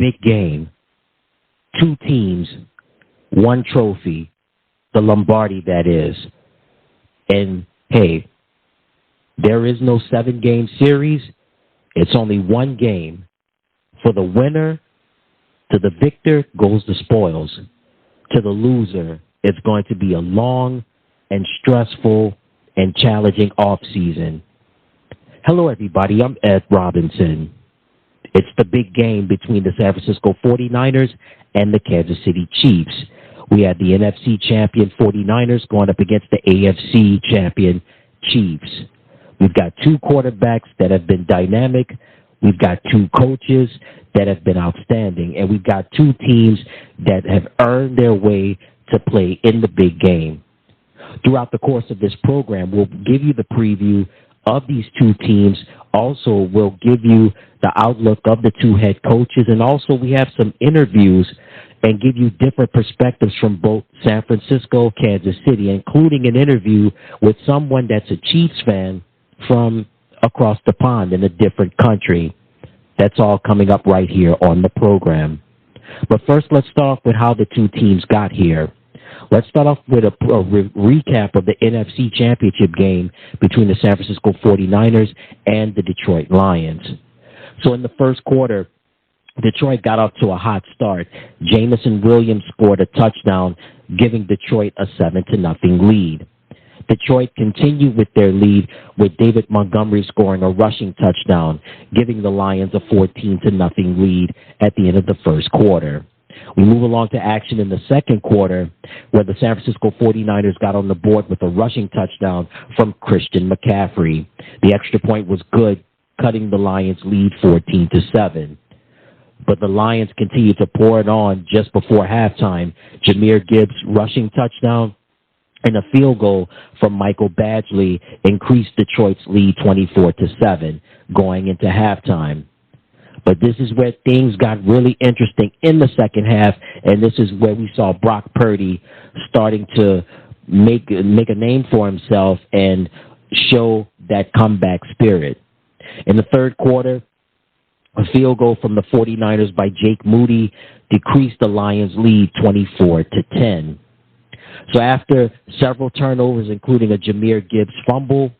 big game. 2 teams, 1 trophy, the Lombardi, that is. And, hey, there is no 7-game series. It's only 1 game. For the winner, to the victor goes the spoils. To the loser, it's going to be a long and stressful and challenging off-season. Hello, everybody. I'm Ed Robinson. It's the big game between the San Francisco 49ers and the Kansas City Chiefs. We had the NFC champion 49ers going up against the AFC champion Chiefs. We've got 2 quarterbacks that have been dynamic. We've got 2 coaches that have been outstanding. And we've got 2 teams that have earned their way to play in the big game. Throughout the course of this program, we'll give you the preview of these 2 teams. Also, we'll give you the outlook of the 2 head coaches. And also, we have some interviews and give you different perspectives from both San Francisco, Kansas City, including an interview with someone that's a Chiefs fan from across the pond in a different country. That's all coming up right here on the program. But first, let's start off with how the 2 teams got here. Let's start off with a recap of the NFC Championship game between the San Francisco 49ers and the Detroit Lions. So in the first quarter, Detroit got off to a hot start. Jamison Williams scored a touchdown, giving Detroit a 7-0 lead. Detroit continued with their lead, with David Montgomery scoring a rushing touchdown, giving the Lions a 14-0 lead at the end of the first quarter. We move along to action in the second quarter, where the San Francisco 49ers got on the board with a rushing touchdown from Christian McCaffrey. The extra point was good, cutting the Lions' lead 14-7. But the Lions continued to pour it on just before halftime. Jahmyr Gibbs' rushing touchdown and a field goal from Michael Badgley increased Detroit's lead 24-7 going into halftime. But this is where things got really interesting in the second half, and this is where we saw BrockPurdy starting to make a name for himself and show that comeback spirit. In the third quarter, a field goal from the 49ers by Jake Moody decreased the Lions' lead 24-10. So after several turnovers, including a Jahmyr Gibbs fumble,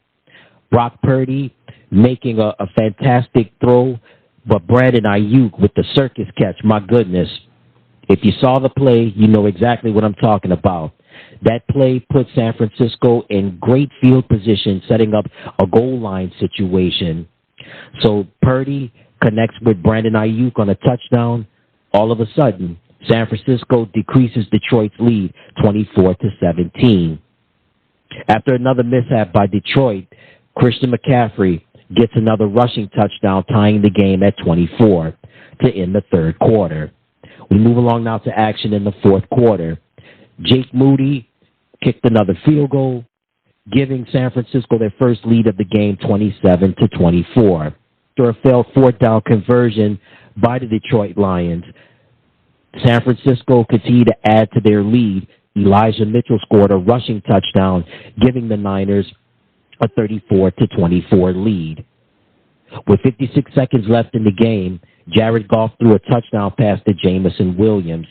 BrockPurdy making a fantastic throw, but Brandon Ayuk with the circus catch, my goodness. If you saw the play, you know exactly what I'm talking about. That play put San Francisco in great field position, setting up a goal line situation. So Purdy connects with Brandon Ayuk on a touchdown. All of a sudden, San Francisco decreases Detroit's lead 24-17. After another mishap by Detroit, Christian McCaffrey gets another rushing touchdown, tying the game at 24 to end the third quarter. We move along now to action in the fourth quarter. Jake Moody kicked another field goal, giving San Francisco their first lead of the game, 27-24. After a failed 4th down conversion by the Detroit Lions, San Francisco continued to add to their lead. Elijah Mitchell scored a rushing touchdown, giving the Niners a 34-24 lead. With 56 seconds left in the game, Jared Goff threw a touchdown pass to Jamison Williams,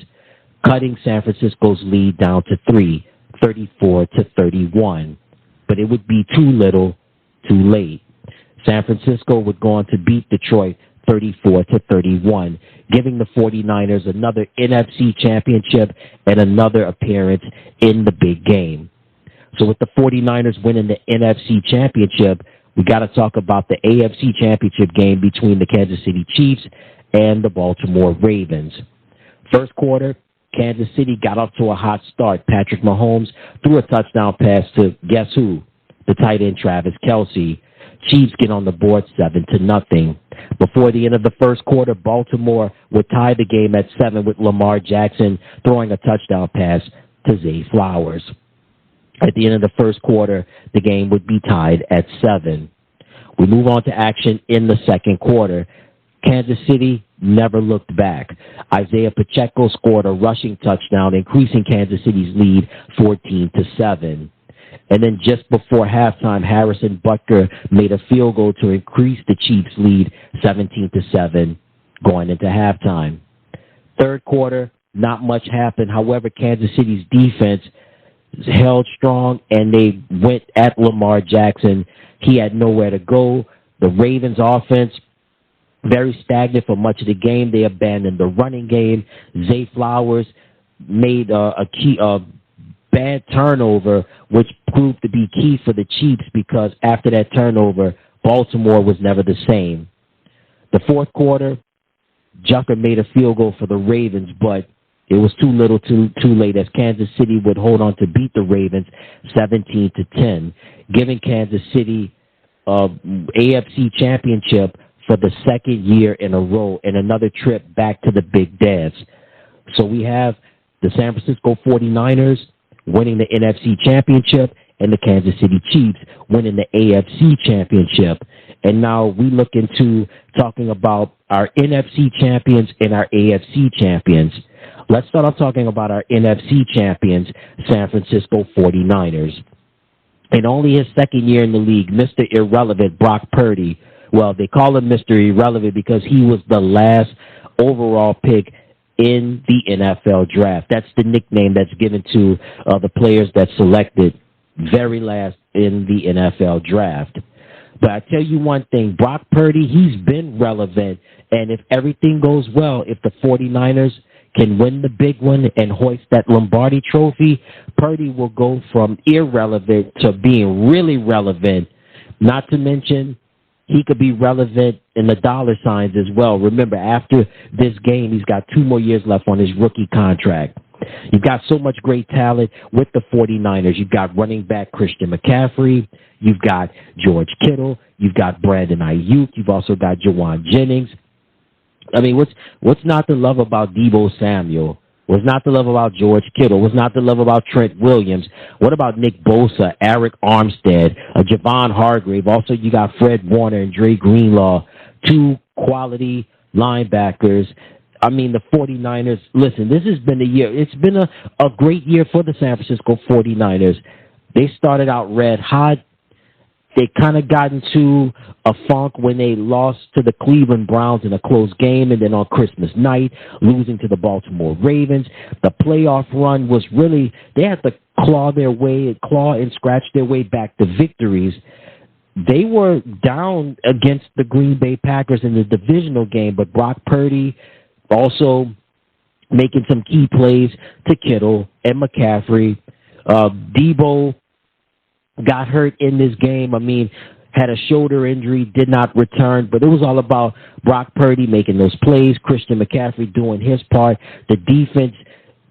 cutting San Francisco's lead down to 3, 34-31. But it would be too little, too late. San Francisco would go on to beat Detroit 34-31, giving the 49ers another NFC championship and another appearance in the big game. So with the 49ers winning the NFC championship, we got to talk about the AFC championship game between the Kansas City Chiefs and the Baltimore Ravens. First quarter, Kansas City got off to a hot start. PatrickMahomes threw a touchdown pass to, guess who? The tight end Travis Kelce. Chiefs get on the board 7-0. Before the end of the first quarter, Baltimore would tie the game at 7 with Lamar Jackson throwing a touchdown pass to Zay Flowers. At the end of the first quarter, the game would be tied at 7. We move on to action in the second quarter. Kansas City never looked back. Isaiah Pacheco scored a rushing touchdown, increasing Kansas City's lead 14-7. And then just before halftime, Harrison Butker made a field goal to increase the Chiefs' lead 17-7 going into halftime. Third quarter, not much happened. However, Kansas City's defense held strong, and they went at Lamar Jackson. He had nowhere to go. The Ravens' offense, very stagnant for much of the game. They abandoned the running game. Zay Flowers made a bad turnover, which proved to be key for the Chiefs because after that turnover, Baltimore was never the same. The fourth quarter, Jucker made a field goal for the Ravens, but it was too little too late as Kansas City would hold on to beat the Ravens 17-10, giving Kansas City AFC Championship for the second year in a row and another trip back to the big dance. So we have the San Francisco 49ers winning the NFC Championship and the Kansas City Chiefs winning the AFC Championship. And now we look into talking about our NFC champions and our AFC champions. Let's start off talking about our NFC champions, San Francisco 49ers. In only his second year in the league, Mr. Irrelevant, BrockPurdy, well, they call him Mr. Irrelevant because he was the last overall pick in the NFL draft. That's the nickname that's given to the players that selected very last in the NFL draft. But I tell you one thing, BrockPurdy, he's been relevant, and if everything goes well, if the 49ers can win the big one and hoist that Lombardi trophy, Purdy will go from irrelevant to being really relevant, not to mention he could be relevant in the dollar signs as well. Remember, after this game, he's got 2 more years left on his rookie contract. You've got so much great talent with the 49ers. You've got running back Christian McCaffrey. You've got George Kittle. You've got Brandon Ayuk. You've also got Jawan Jennings. I mean, what's not to love about Deebo Samuel? What's not to love about George Kittle? What's not to love about Trent Williams? What about Nick Bosa, Eric Armstead, Javon Hargrave? Also, you got Fred Warner and Dre Greenlaw, 2 quality linebackers. I mean, the 49ers, listen, this has been a year. It's been a great year for the San Francisco 49ers. They started out red hot. They kind of got into a funk when they lost to the Cleveland Browns in a close game, and then on Christmas night, losing to the Baltimore Ravens. The playoff run was really, they had to claw and scratch their way back to victories. They were down against the Green Bay Packers in the divisional game, but BrockPurdy also making some key plays to Kittle and McCaffrey. Deebo got hurt in this game. I mean, had a shoulder injury, did not return, but it was all about BrockPurdy making those plays, Christian McCaffrey doing his part. The defense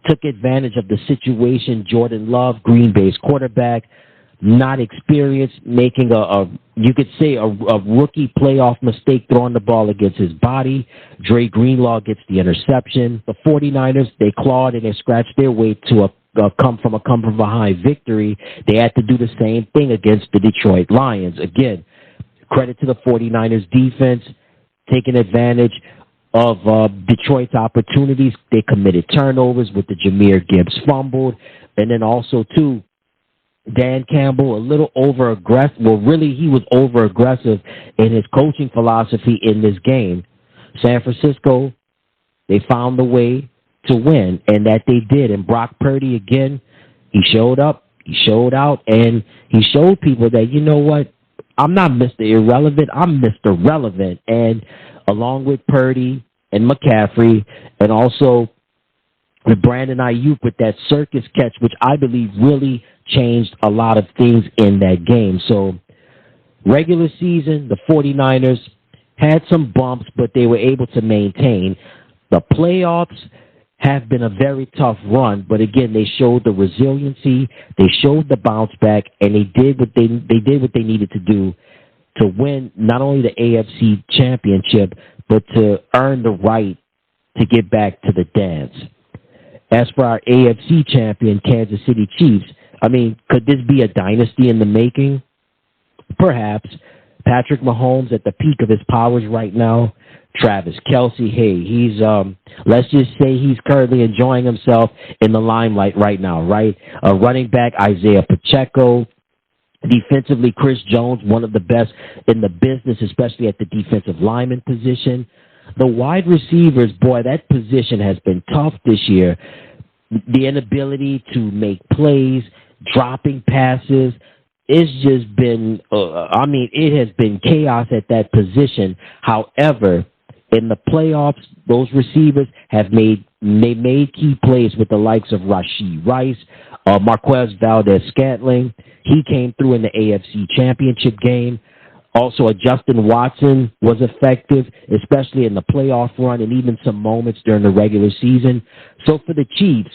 took advantage of the situation. Jordan Love, Green Bay's quarterback, not experienced, making you could say a rookie playoff mistake throwing the ball against his body. Dre Greenlaw gets the interception. The 49ers, they clawed and they scratched their way to a come from behind victory. They had to do the same thing against the Detroit Lions. Again, credit to the 49ers defense, taking advantage of Detroit's opportunities. They committed turnovers with the Jahmyr Gibbs fumbled, and then also, too, Dan Campbell, a little over-aggressive. Well, really, he was over-aggressive in his coaching philosophy in this game. San Francisco, they found the way to win, and that they did. And BrockPurdy, again, he showed up, he showed out, and he showed people that, you know what, I'm not Mr. Irrelevant, I'm Mr. Relevant. And along with Purdy and McCaffrey, and also with Brandon Ayuk with that circus catch, which I believe really changed a lot of things in that game. So regular season, the 49ers had some bumps, but they were able to maintain. The playoffs have been a very tough run, but again, they showed the resiliency, they showed the bounce back, and they did what they needed to do to win not only the AFC Championship, but to earn the right to get back to the dance. As for our AFC champion, Kansas City Chiefs, I mean, could this be a dynasty in the making? Perhaps. Patrick Mahomes at the peak of his powers right now. Travis Kelce, hey, he's, let's just say he's currently enjoying himself in the limelight right now, right? Running back Isaiah Pacheco. Defensively, Chris Jones, one of the best in the business, especially at the defensive lineman position. the wide receivers, boy, that position has been tough this year. The inability to make plays, dropping passes, it's just been, it has been chaos at that position. However, in the playoffs, those receivers have made key plays with the likes of Rashee Rice, Marquez Valdez-Scantling. He came through in the AFCChampionship game. Also, Justin Watson was effective, especially in the playoff run and even some moments during the regular season. So for the Chiefs,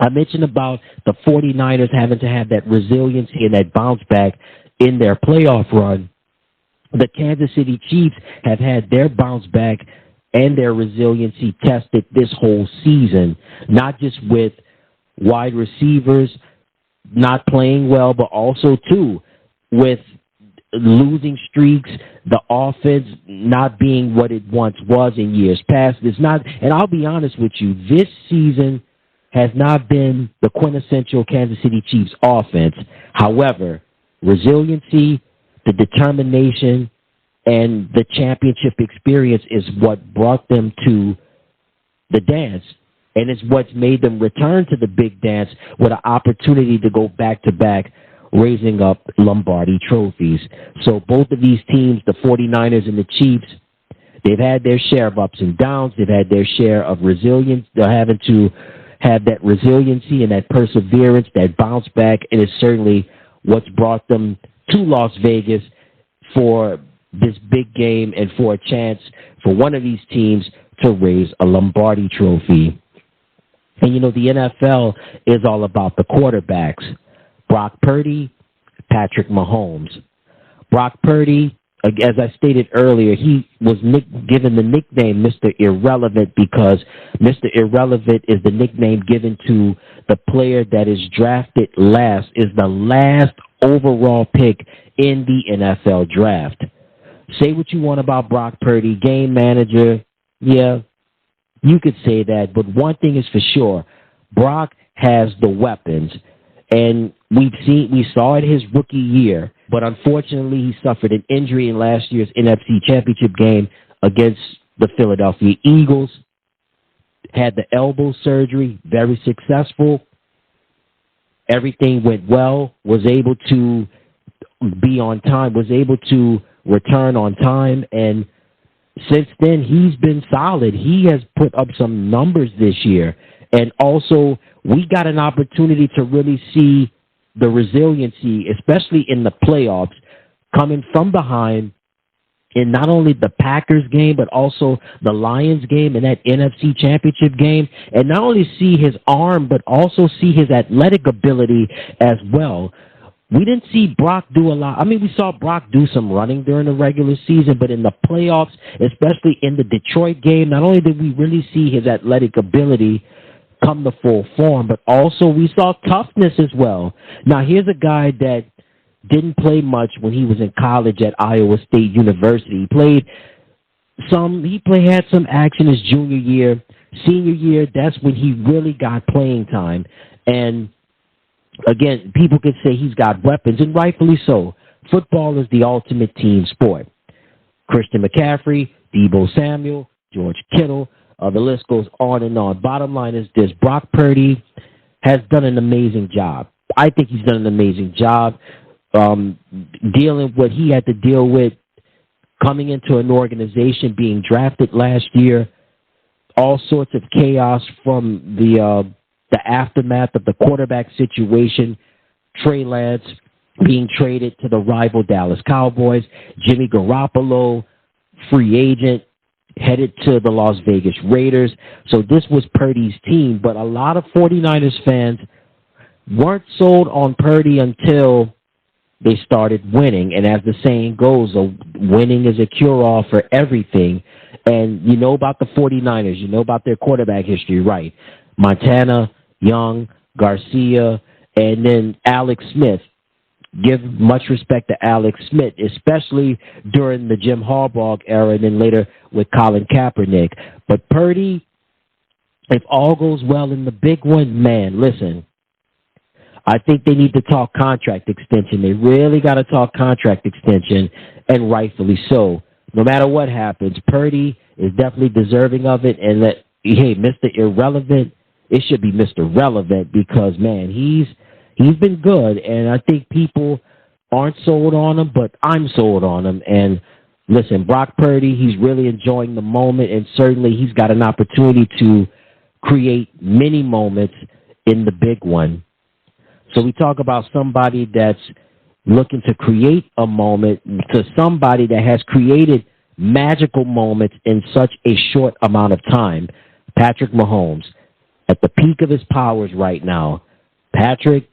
I mentioned about the 49ers having to have that resiliency and that bounce back in their playoff run. The Kansas City Chiefs have had their bounce back and their resiliency tested this whole season, not just with wide receivers not playing well, but also, too, with losing streaks, the offense not being what it once was in years past. It's not, and I'll be honest with you, this season has not been the quintessential Kansas City Chiefs offense. However, resiliency, the determination, and the championship experience is what brought them to the dance, and it's what's made them return to the big dance with an opportunity to go back-to-back, raising up Lombardi trophies. So both of these teams, the 49ers and the Chiefs, they've had their share of ups and downs. They've had their share of resilience. They're having to have that resiliency and that perseverance, that bounce back, and it's certainly what's brought them to Las Vegas for this big game and for a chance for one of these teams to raise a Lombardi trophy. And, you know, the NFL is all about the quarterbacks. Brock Purdy, Patrick Mahomes. Brock Purdy, as I stated earlier, he was given the nickname Mr. Irrelevant because Mr. Irrelevant is the nickname given to the player that is drafted last, is the last overall pick in the NFL draft. Say what you want about Brock Purdy, game manager, yeah, you could say that, but one thing is for sure, Brock has the weapons. And we saw it his rookie year, but unfortunately he suffered an injury in last year's NFCChampionship game against the Philadelphia Eagles. Had the elbow surgery, very successful. Everything went well, was able to be on time, was able to return on time, and since then he's been solid. He has put up some numbers this year, and also we got an opportunity to really see the resiliency, especially in the playoffs, coming from behind in not only the Packers game, but also the Lions game and that NFC Championship game, and not only see his arm, but also see his athletic ability as well. We didn't see Brock do a lot. I mean, we saw Brock do some running during the regular season, but in the playoffs, especially in the Detroit game, not only did we really see his athletic ability come to full form, but also we saw toughness as well. Now, here's a guy that didn't play much when he was in college at Iowa State University. He had some action his junior year. Senior year, that's when he really got playing time. And again, people could say he's got weapons, and rightfully so. Football is the ultimate team sport. Christian McCaffrey, Deebo Samuel, George Kittle, the list goes on and on. Bottom line is this: Brock Purdy has done an amazing job. I think he's done an amazing job dealing what he had to deal with coming into an organization, being drafted last year, all sorts of chaos from the aftermath of the quarterback situation, Trey Lance being traded to the rival Dallas Cowboys, Jimmy Garoppolo, free agent, headed to the Las Vegas Raiders. So this was Purdy's team, but a lot of 49ers fans weren't sold on Purdy until they started winning. And as the saying goes, winning is a cure-all for everything. And you know about the 49ers. You know about their quarterback history, right? Montana, Young, Garcia, and then Alex Smith. Give much respect to Alex Smith, especially during the Jim Harbaugh era and then later with Colin Kaepernick. But Purdy, if all goes well in the big one, man, listen, I think they need to talk contract extension. They really got to talk contract extension, and rightfully so. no matter what happens, Purdy is definitely deserving of it. And that, hey, Mr. Irrelevant, it should be Mr. Relevant because, man, he's been good. And I think people aren't sold on him, but I'm sold on him. And listen, Brock Purdy, he's really enjoying the moment, and certainly he's got an opportunity to create many moments in the big one. So we talk about somebody that's looking to create a moment to somebody that has created magical moments in such a short amount of time. Patrick Mahomes, at the peak of his powers right now. Patrick,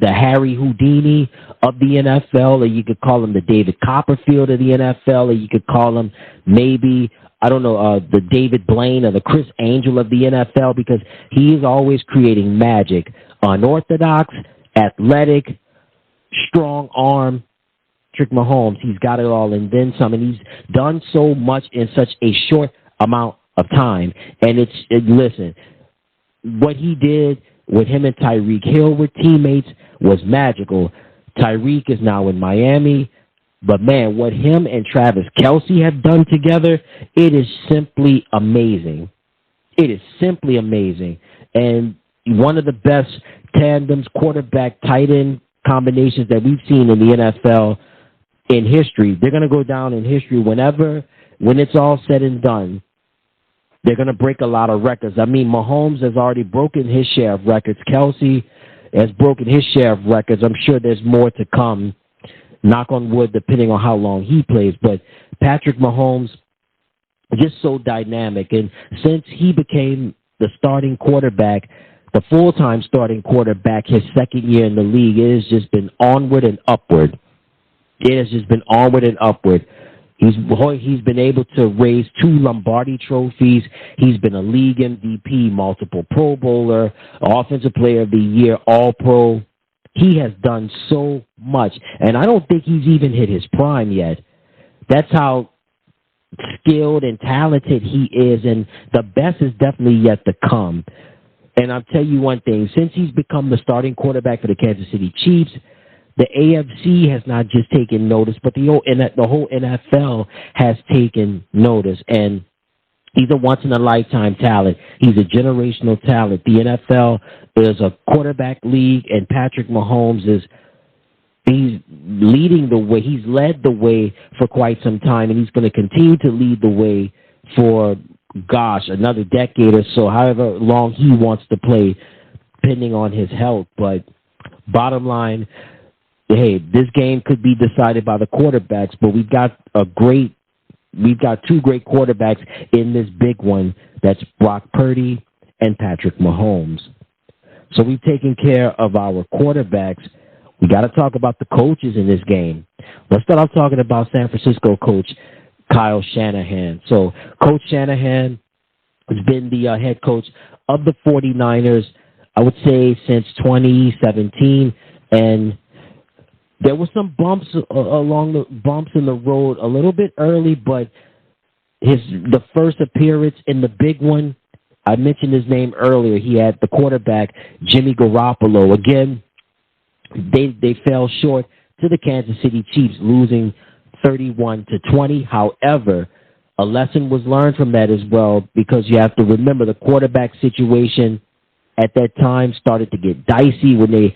the Harry Houdini of the NFL, or you could call him the David Copperfield of the NFL, or you could call him maybe, I don't know, the David Blaine or the Chris Angel of the NFL, because he is always creating magic. Unorthodox, athletic, strong arm, Patrick Mahomes. He's got it all and then some, and he's done so much in such a short amount of time. And listen, what he did with him and Tyreek Hill were teammates was magical. Tyreek is now in Miami, but man, what him and Travis Kelce have done together, it is simply amazing. It is simply amazing. And one of the best tandems, quarterback, tight end combinations that we've seen in the NFL in history. They're going to go down in history when it's all said and done. They're going to break a lot of records. I mean, Mahomes has already broken his share of records. Kelce has broken his share of records. I'm sure there's more to come, knock on wood, depending on how long he plays. But Patrick Mahomes is just so dynamic. And since he became the starting quarterback, the full-time starting quarterback, his second year in the league, it has just been onward and upward. It has just been onward and upward. He's been able to raise 2 Lombardi trophies. He's been a league MVP, multiple Pro Bowler, Offensive Player of the Year, All-Pro. He has done so much, and I don't think he's even hit his prime yet. That's how skilled and talented he is, and the best is definitely yet to come. And I'll tell you one thing, since he's become the starting quarterback for the Kansas City Chiefs, the AFC has not just taken notice, but the whole NFL has taken notice. And he's a once-in-a-lifetime talent. He's a generational talent. The NFL is a quarterback league, and Patrick Mahomes he's leading the way. He's led the way for quite some time, and he's going to continue to lead the way for, another decade or so, however long he wants to play, depending on his health. But bottom line, hey, this game could be decided by the quarterbacks, but we've got 2 great quarterbacks in this big one. That's Brock Purdy and Patrick Mahomes. So we've taken care of our quarterbacks. We got to talk about the coaches in this game. Let's start off talking about San Francisco coach KyleShanahan. So Coach Shanahan has been the head coach of the 49ers, I would say, since 2017, and there were some bumps in the road a little bit early, but the first appearance in the big one, I mentioned his name earlier. He had the quarterback, Jimmy Garoppolo. Again, they fell short to the Kansas City Chiefs, losing 31-20. However, a lesson was learned from that as well, because you have to remember the quarterback situation at that time started to get dicey when they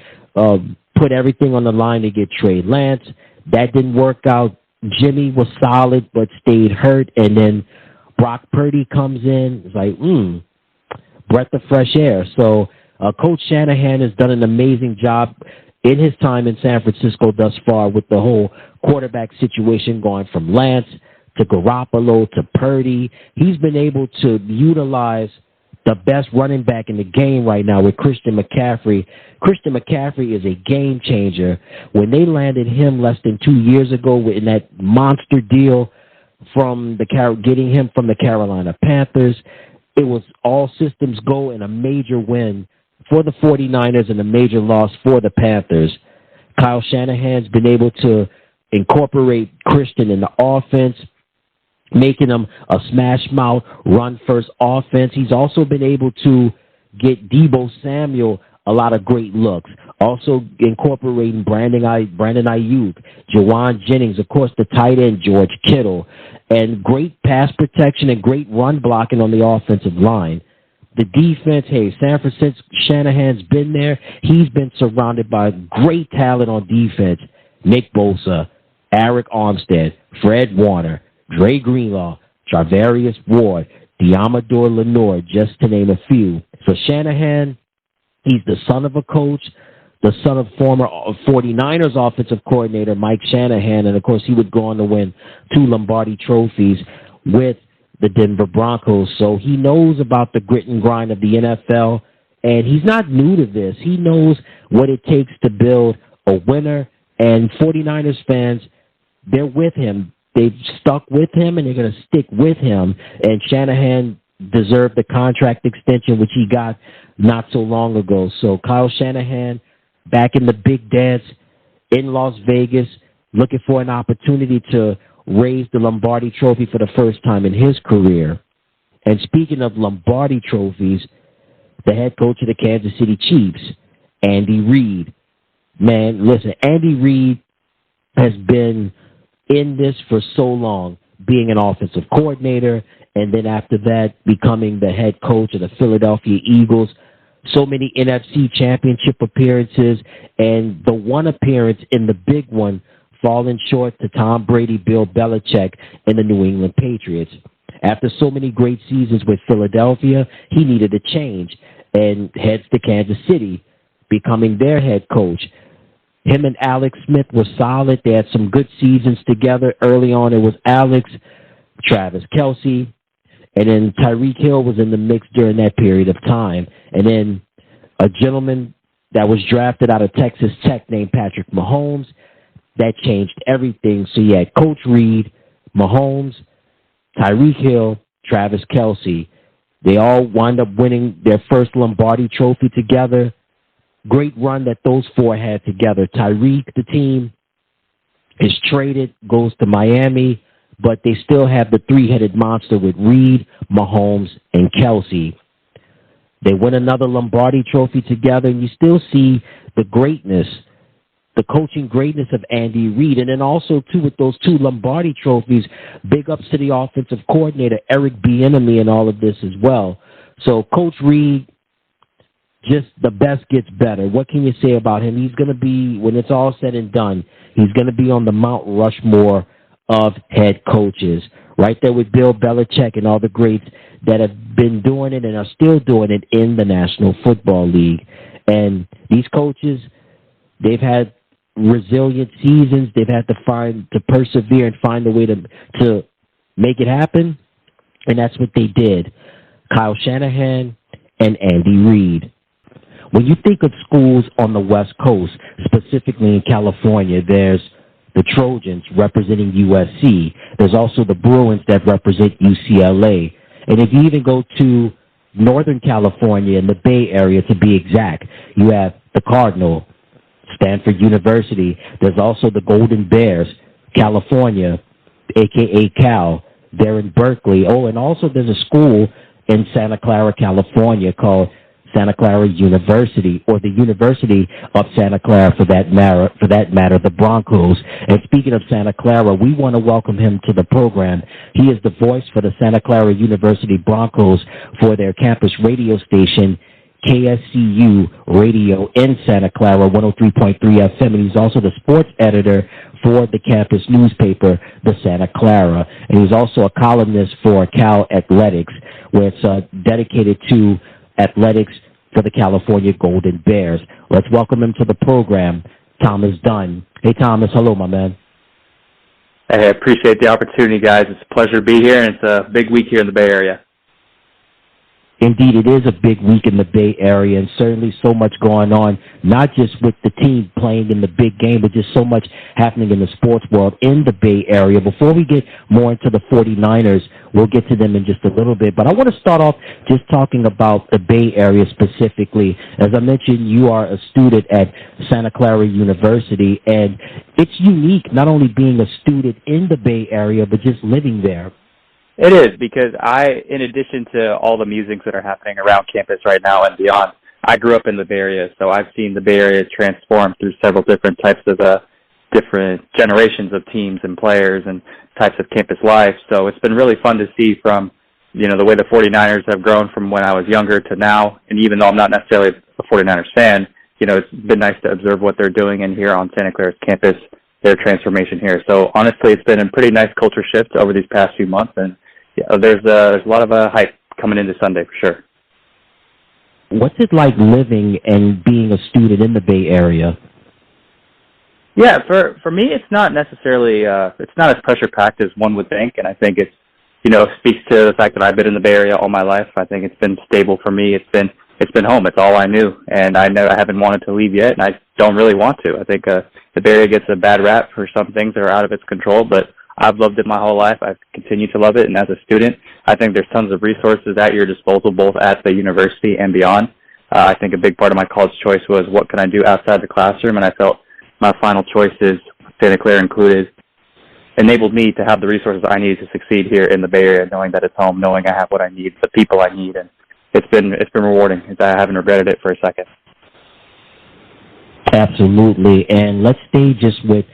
put everything on the line to get Trey Lance. That didn't work out. Jimmy was solid but stayed hurt, and then Brock Purdy comes in. It's like, breath of fresh air. So Coach Shanahan has done an amazing job in his time in San Francisco thus far with the whole quarterback situation, going from Lance to Garoppolo to Purdy. He's been able to utilize the best running back in the game right now with Christian McCaffrey. Christian McCaffrey is a game changer. When they landed him less than 2 years ago in that monster deal getting him from the Carolina Panthers, it was all systems go and a major win for the 49ers and a major loss for the Panthers. Kyle Shanahan's been able to incorporate Christian in the offense, making him a smash-mouth, run-first offense. He's also been able to get Deebo Samuel a lot of great looks. Also incorporating Brandon Ayuk, Jawan Jennings, of course, the tight end, George Kittle, and great pass protection and great run blocking on the offensive line. The defense, hey, Shanahan's been there. He's been surrounded by great talent on defense. Nick Bosa, Eric Armstead, Fred Warner, Dre Greenlaw, Charvarius Ward, Diamador Lenore, just to name a few. So Shanahan, he's the son of a coach, the son of former 49ers offensive coordinator Mike Shanahan, and, of course, he would go on to win 2 Lombardi trophies with the Denver Broncos. So he knows about the grit and grind of the NFL, and he's not new to this. He knows what it takes to build a winner, and 49ers fans, they're with him. They've stuck with him, and they're going to stick with him, and Shanahan deserved the contract extension, which he got not so long ago. So Kyle Shanahan, back in the big dance in Las Vegas, looking for an opportunity to raise the Lombardi Trophy for the first time in his career. And speaking of Lombardi trophies, the head coach of the Kansas City Chiefs, AndyReid. Man, listen, AndyReid has been in this for so long, being an offensive coordinator, and then after that, becoming the head coach of the Philadelphia Eagles. So many NFCChampionship appearances, and the one appearance in the big one falling short to Tom Brady, Bill Belichick, and the New England Patriots. After so many great seasons with Philadelphia, he needed a change and heads to Kansas City, becoming their head coach. Him and Alex Smith were solid. They had some good seasons together. Early on, it was Alex, Travis Kelce, and then Tyreek Hill was in the mix during that period of time. And then a gentleman that was drafted out of Texas Tech named PatrickMahomes. That changed everything. So you had Coach Reid, Mahomes, Tyreek Hill, Travis Kelce. They all wound up winning their first Lombardi trophy together. Great run that those four had together. Tyreek, the team, is traded, goes to Miami, but they still have the three-headed monster with Reid, Mahomes, and Kelce. They win another Lombardi trophy together, and you still see the greatness, the coaching greatness of AndyReid. And then also, too, with those 2 Lombardi trophies, big ups to the offensive coordinator, Eric Bieniemy, in all of this as well. So Coach Reid, just the best gets better. What can you say about him? He's going to be, when it's all said and done, he's going to be on the Mount Rushmore of head coaches, right there with Bill Belichick and all the greats that have been doing it and are still doing it in the National Football League. And these coaches, they've had resilient seasons. They've had to persevere and find a way to make it happen, and that's what they did. Kyle Shanahan and AndyReid. When you think of schools on the West Coast, specifically in California, there's the Trojans representing USC. There's also the Bruins that represent UCLA. And if you even go to Northern California in the Bay Area, to be exact, you have the Cardinal, Stanford University. There's also the Golden Bears, California, a.k.a. Cal. They're in Berkeley. Oh, and also there's a school in Santa Clara, California called SantaClaraUniversity, or the University of Santa Clara for that matter, the Broncos. And speaking of Santa Clara, we want to welcome him to the program. He is the voice for the Santa Clara University Broncos for their campus radio station, KSCU Radio in Santa Clara, 103.3 FM, and he's also the sports editor for the campus newspaper, the Santa Clara. And he's also a columnist for Cal Athletics, where it's dedicated to athletics for the California Golden Bears. Let's welcome him to the program, ThomasDunn. Hey, Thomas. Hello, my man. Hey, I appreciate the opportunity, guys. It's a pleasure to be here, and it's a big week here in the Bay Area. Indeed, it is a big week in the Bay Area, and certainly so much going on, not just with the team playing in the big game, but just so much happening in the sports world in the Bay Area. Before we get more into the 49ers, we'll get to them in just a little bit, but I want to start off just talking about the Bay Area specifically. As I mentioned, you are a student at Santa Clara University, and it's unique not only being a student in the Bay Area, but just living there. It is, because in addition to all the musings that are happening around campus right now and beyond, I grew up in the Bay Area, so I've seen the Bay Area transform through several different types of different generations of teams and players and types of campus life. So it's been really fun to see from, the way the 49ers have grown from when I was younger to now. And even though I'm not necessarily a 49ers fan, it's been nice to observe what they're doing in here on Santa Clara's campus, their transformation here. So honestly, it's been a pretty nice culture shift over these past few months, and there's a lot of hype coming into Sunday for sure. What's it like living and being a student in the Bay Area? Yeah, for me, it's not necessarily it's not as pressure packed as one would think, and I think it's speaks to the fact that I've been in the Bay Area all my life. I think it's been stable for me. It's been home. It's all I knew, and I haven't wanted to leave yet, and I don't really want to. I think the Bay Area gets a bad rap for some things that are out of its control, but I've loved it my whole life. I've continued to love it, and as a student, I think there's tons of resources at your disposal, both at the university and beyond. I think a big part of my college choice was what can I do outside the classroom, and I felt my final choices, Santa Clara included, enabled me to have the resources I needed to succeed here in the Bay Area, knowing that it's home, knowing I have what I need, the people I need, and it's been rewarding. I haven't regretted it for a second. Absolutely, and let's stay just with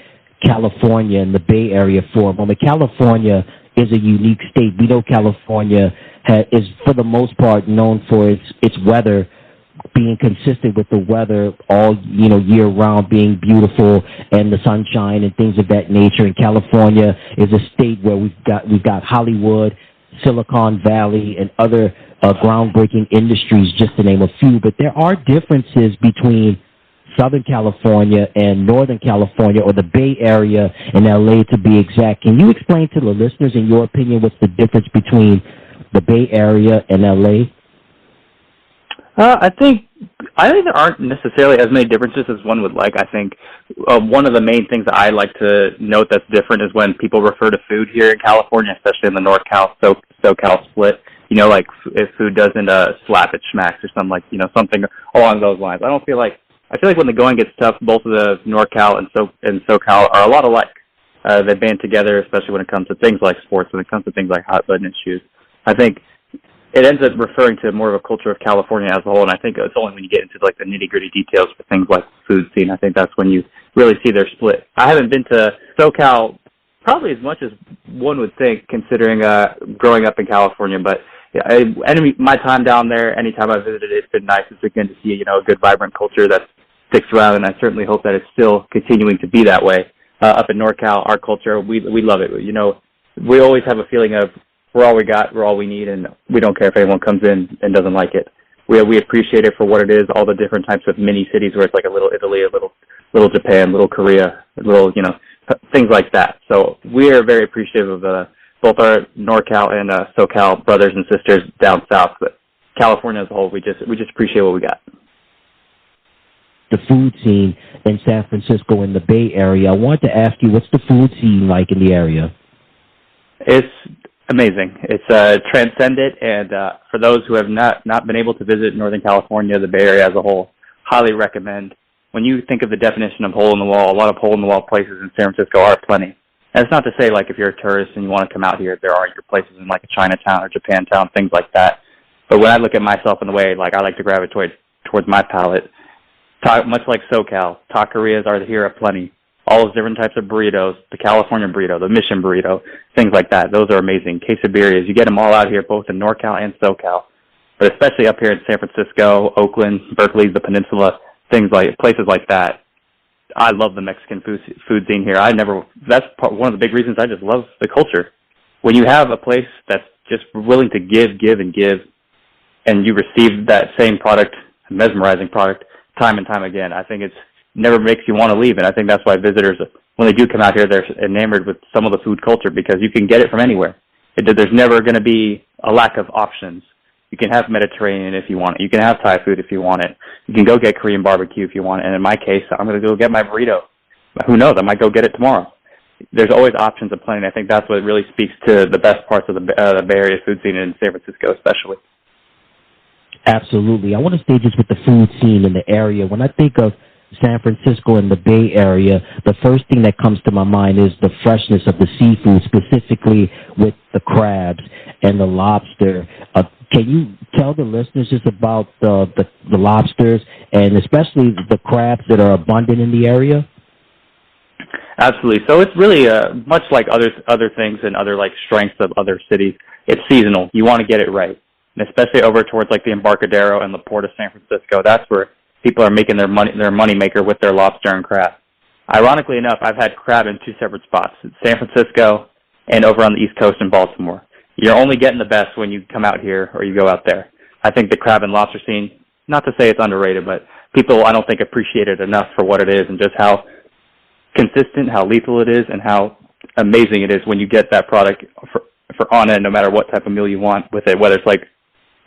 California and the Bay Area for a moment. California is a unique state. We know California is, for the most part, known for its weather being consistent with the weather all year round, being beautiful and the sunshine and things of that nature. And California is a state where we've got Hollywood, Silicon Valley, and other groundbreaking industries, just to name a few. But there are differences between Southern California and Northern California, or the Bay Area and LA to be exact. Can you explain to the listeners, in your opinion, what's the difference between the Bay Area and LA? I think there aren't necessarily as many differences as one would like. I think one of the main things that I like to note that's different is when people refer to food here in California, especially in the NorCal, SoCal split. Like if food doesn't slap, it smacks, or something something along those lines. I feel like when the going gets tough, both of the NorCal and SoCal are a lot alike. They band together, especially when it comes to things like sports, when it comes to things like hot button issues. I think it ends up referring to more of a culture of California as a whole, and I think it's only when you get into the nitty-gritty details for things like food scene, I think that's when you really see their split. I haven't been to SoCal probably as much as one would think, considering growing up in California, but my time down there, anytime I visited, it's been nice. It's been to see a good, vibrant culture that sticks around, and I certainly hope that it's still continuing to be that way. Up in NorCal, our culture, we love it. We always have a feeling of we're all we got, we're all we need, and we don't care if anyone comes in and doesn't like it. We appreciate it for what it is, all the different types of mini cities where it's like a little Italy, a little Japan, little Korea, things like that. So we are very appreciative of both our NorCal and SoCal brothers and sisters down south, but California as a whole, we just appreciate what we got. The food scene in San Francisco and the Bay Area. I wanted to ask you, what's the food scene like in the area? It's amazing. It's transcendent, and for those who have not been able to visit Northern California, the Bay Area as a whole, highly recommend. When you think of the definition of hole-in-the-wall, a lot of hole-in-the-wall places in San Francisco are plenty. And it's not to say, if you're a tourist and you want to come out here, there aren't your places in a Chinatown or Japantown, things like that. But when I look at myself in the way, I like to gravitate towards my palate, much like SoCal, taquerias are here aplenty. All those different types of burritos, the California burrito, the Mission burrito, things like that. Those are amazing. Quesadillas, you get them all out here, both in NorCal and SoCal. But especially up here in San Francisco, Oakland, Berkeley, the Peninsula, places like that. I love the Mexican food scene here. That's one of the big reasons I just love the culture. When you have a place that's just willing to give, and you receive that same product, a mesmerizing product, time and time again, I think it's never makes you want to leave. And I think that's why visitors, when they do come out here, they're enamored with some of the food culture, because you can get it from anywhere. There's never going to be a lack of options. You can have Mediterranean if you want it. You can have Thai food if you want it. You can go get Korean barbecue if you want it. And in my case, I'm going to go get my burrito. Who knows? I might go get it tomorrow. There's always options of plenty. I think that's what really speaks to the best parts of the Bay Area food scene in San Francisco especially. Absolutely. I want to stay just with the food scene in the area. When I think of San Francisco and the Bay Area, the first thing that comes to my mind is the freshness of the seafood, specifically with the crabs and the lobster. Can you tell tell the listeners just about the lobsters and especially the crabs that are abundant in the area? Absolutely. So it's really much like other things and other like strengths of other cities. It's seasonal. You want to get it right, and especially over towards like the Embarcadero and the Port of San Francisco. That's where people are making their money maker with their lobster and crab. Ironically enough, I've had crab in two separate spots: in San Francisco and over on the East Coast in Baltimore. You're only getting the best when you come out here or you go out there. I think the crab and lobster scene, not to say it's underrated, but people I don't think appreciate it enough for what it is and just how consistent, how lethal it is, and how amazing it is when you get that product for on end, no matter what type of meal you want with it, whether it's like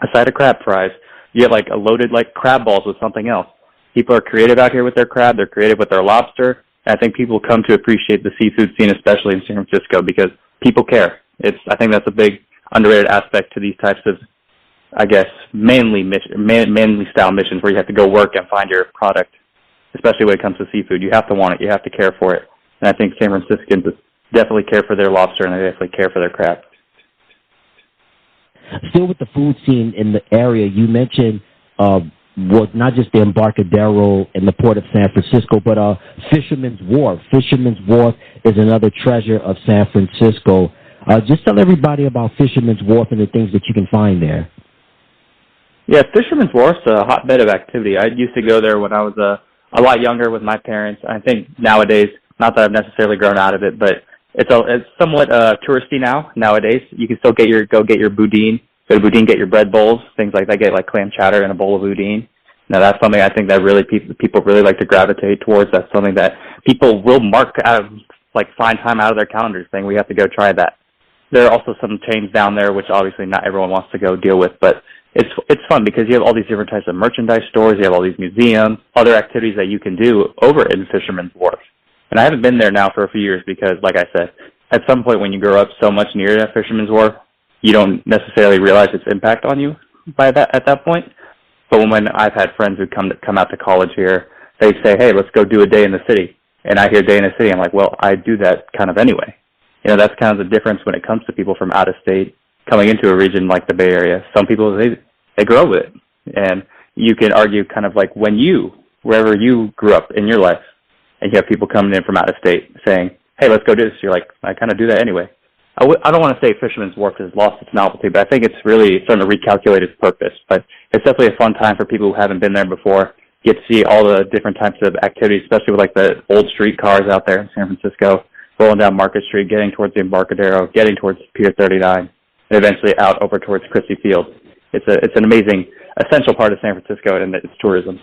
a side of crab fries, you get like a loaded like crab balls with something else. People are creative out here with their crab. They're creative with their lobster. And I think people come to appreciate the seafood scene, especially in San Francisco, because people care. I think that's a big underrated aspect to these types of, I guess, manly style missions where you have to go work and find your product, especially when it comes to seafood. You have to want it. You have to care for it. And I think San Franciscans definitely care for their lobster and they definitely care for their crab. Still with the food scene in the area, you mentioned not just the Embarcadero and the Port of San Francisco, but Fisherman's Wharf. Fisherman's Wharf is another treasure of San Francisco. Just tell everybody about Fisherman's Wharf and the things that you can find there. Yeah, Fisherman's Wharf's a hotbed of activity. I used to go there when I was a lot younger with my parents. I think nowadays, not that I've necessarily grown out of it, but it's somewhat touristy nowadays. You can still go get your boudin. Go to boudin, get your bread bowls, things like that. Get like clam chowder and a bowl of boudin. Now that's something I think that really people really like to gravitate towards. That's something that people will mark out of, like find time out of their calendars saying we have to go try that. There are also some chains down there which obviously not everyone wants to go deal with, but it's fun because you have all these different types of merchandise stores. You have all these museums, other activities that you can do over in Fisherman's Wharf. And I haven't been there now for a few years because, like I said, at some point when you grow up so much near that Fisherman's Wharf, you don't necessarily realize its impact on you at that point. But when I've had friends who come out to college here, they say, hey, let's go do a day in the city. And I hear day in the city, I'm like, well, I do that kind of anyway. You know, that's kind of the difference when it comes to people from out of state coming into a region like the Bay Area. Some people, they grow up with it. And you can argue kind of like wherever you grew up in your life, and you have people coming in from out of state saying, hey, let's go do this. You're like, I kind of do that anyway. I don't want to say Fisherman's Wharf has lost its novelty, but I think it's really starting to recalculate its purpose. But it's definitely a fun time for people who haven't been there before. You get to see all the different types of activities, especially with like the old street cars out there in San Francisco, rolling down Market Street, getting towards the Embarcadero, getting towards Pier 39, and eventually out over towards Christie Field. It's an amazing, essential part of San Francisco and its tourism.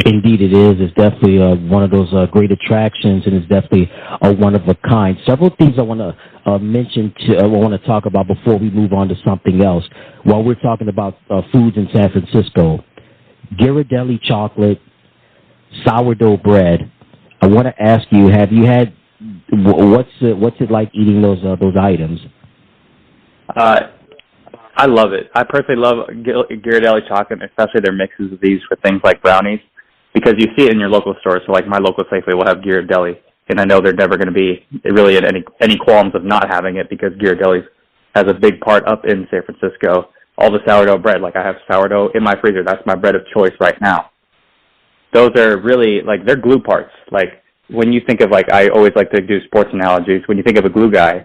Indeed, it is. It's definitely one of those great attractions, and it's definitely one of a kind. Several things I want to I want to talk about before we move on to something else. While we're talking about foods in San Francisco, Ghirardelli chocolate, sourdough bread. I want to ask you: have you had? What's it like eating those items? I love it. I personally love Ghirardelli chocolate, especially their mixes of these for things like brownies, because you see it in your local stores. So like my local Safeway will have Ghirardelli, and I know they're never going to be really in any qualms of not having it because Ghirardelli has a big part up in San Francisco. All the sourdough bread, like I have sourdough in my freezer. That's my bread of choice right now. Those are really, like, they're glue parts. Like, when you think of, like, I always like to do sports analogies. When you think of a glue guy,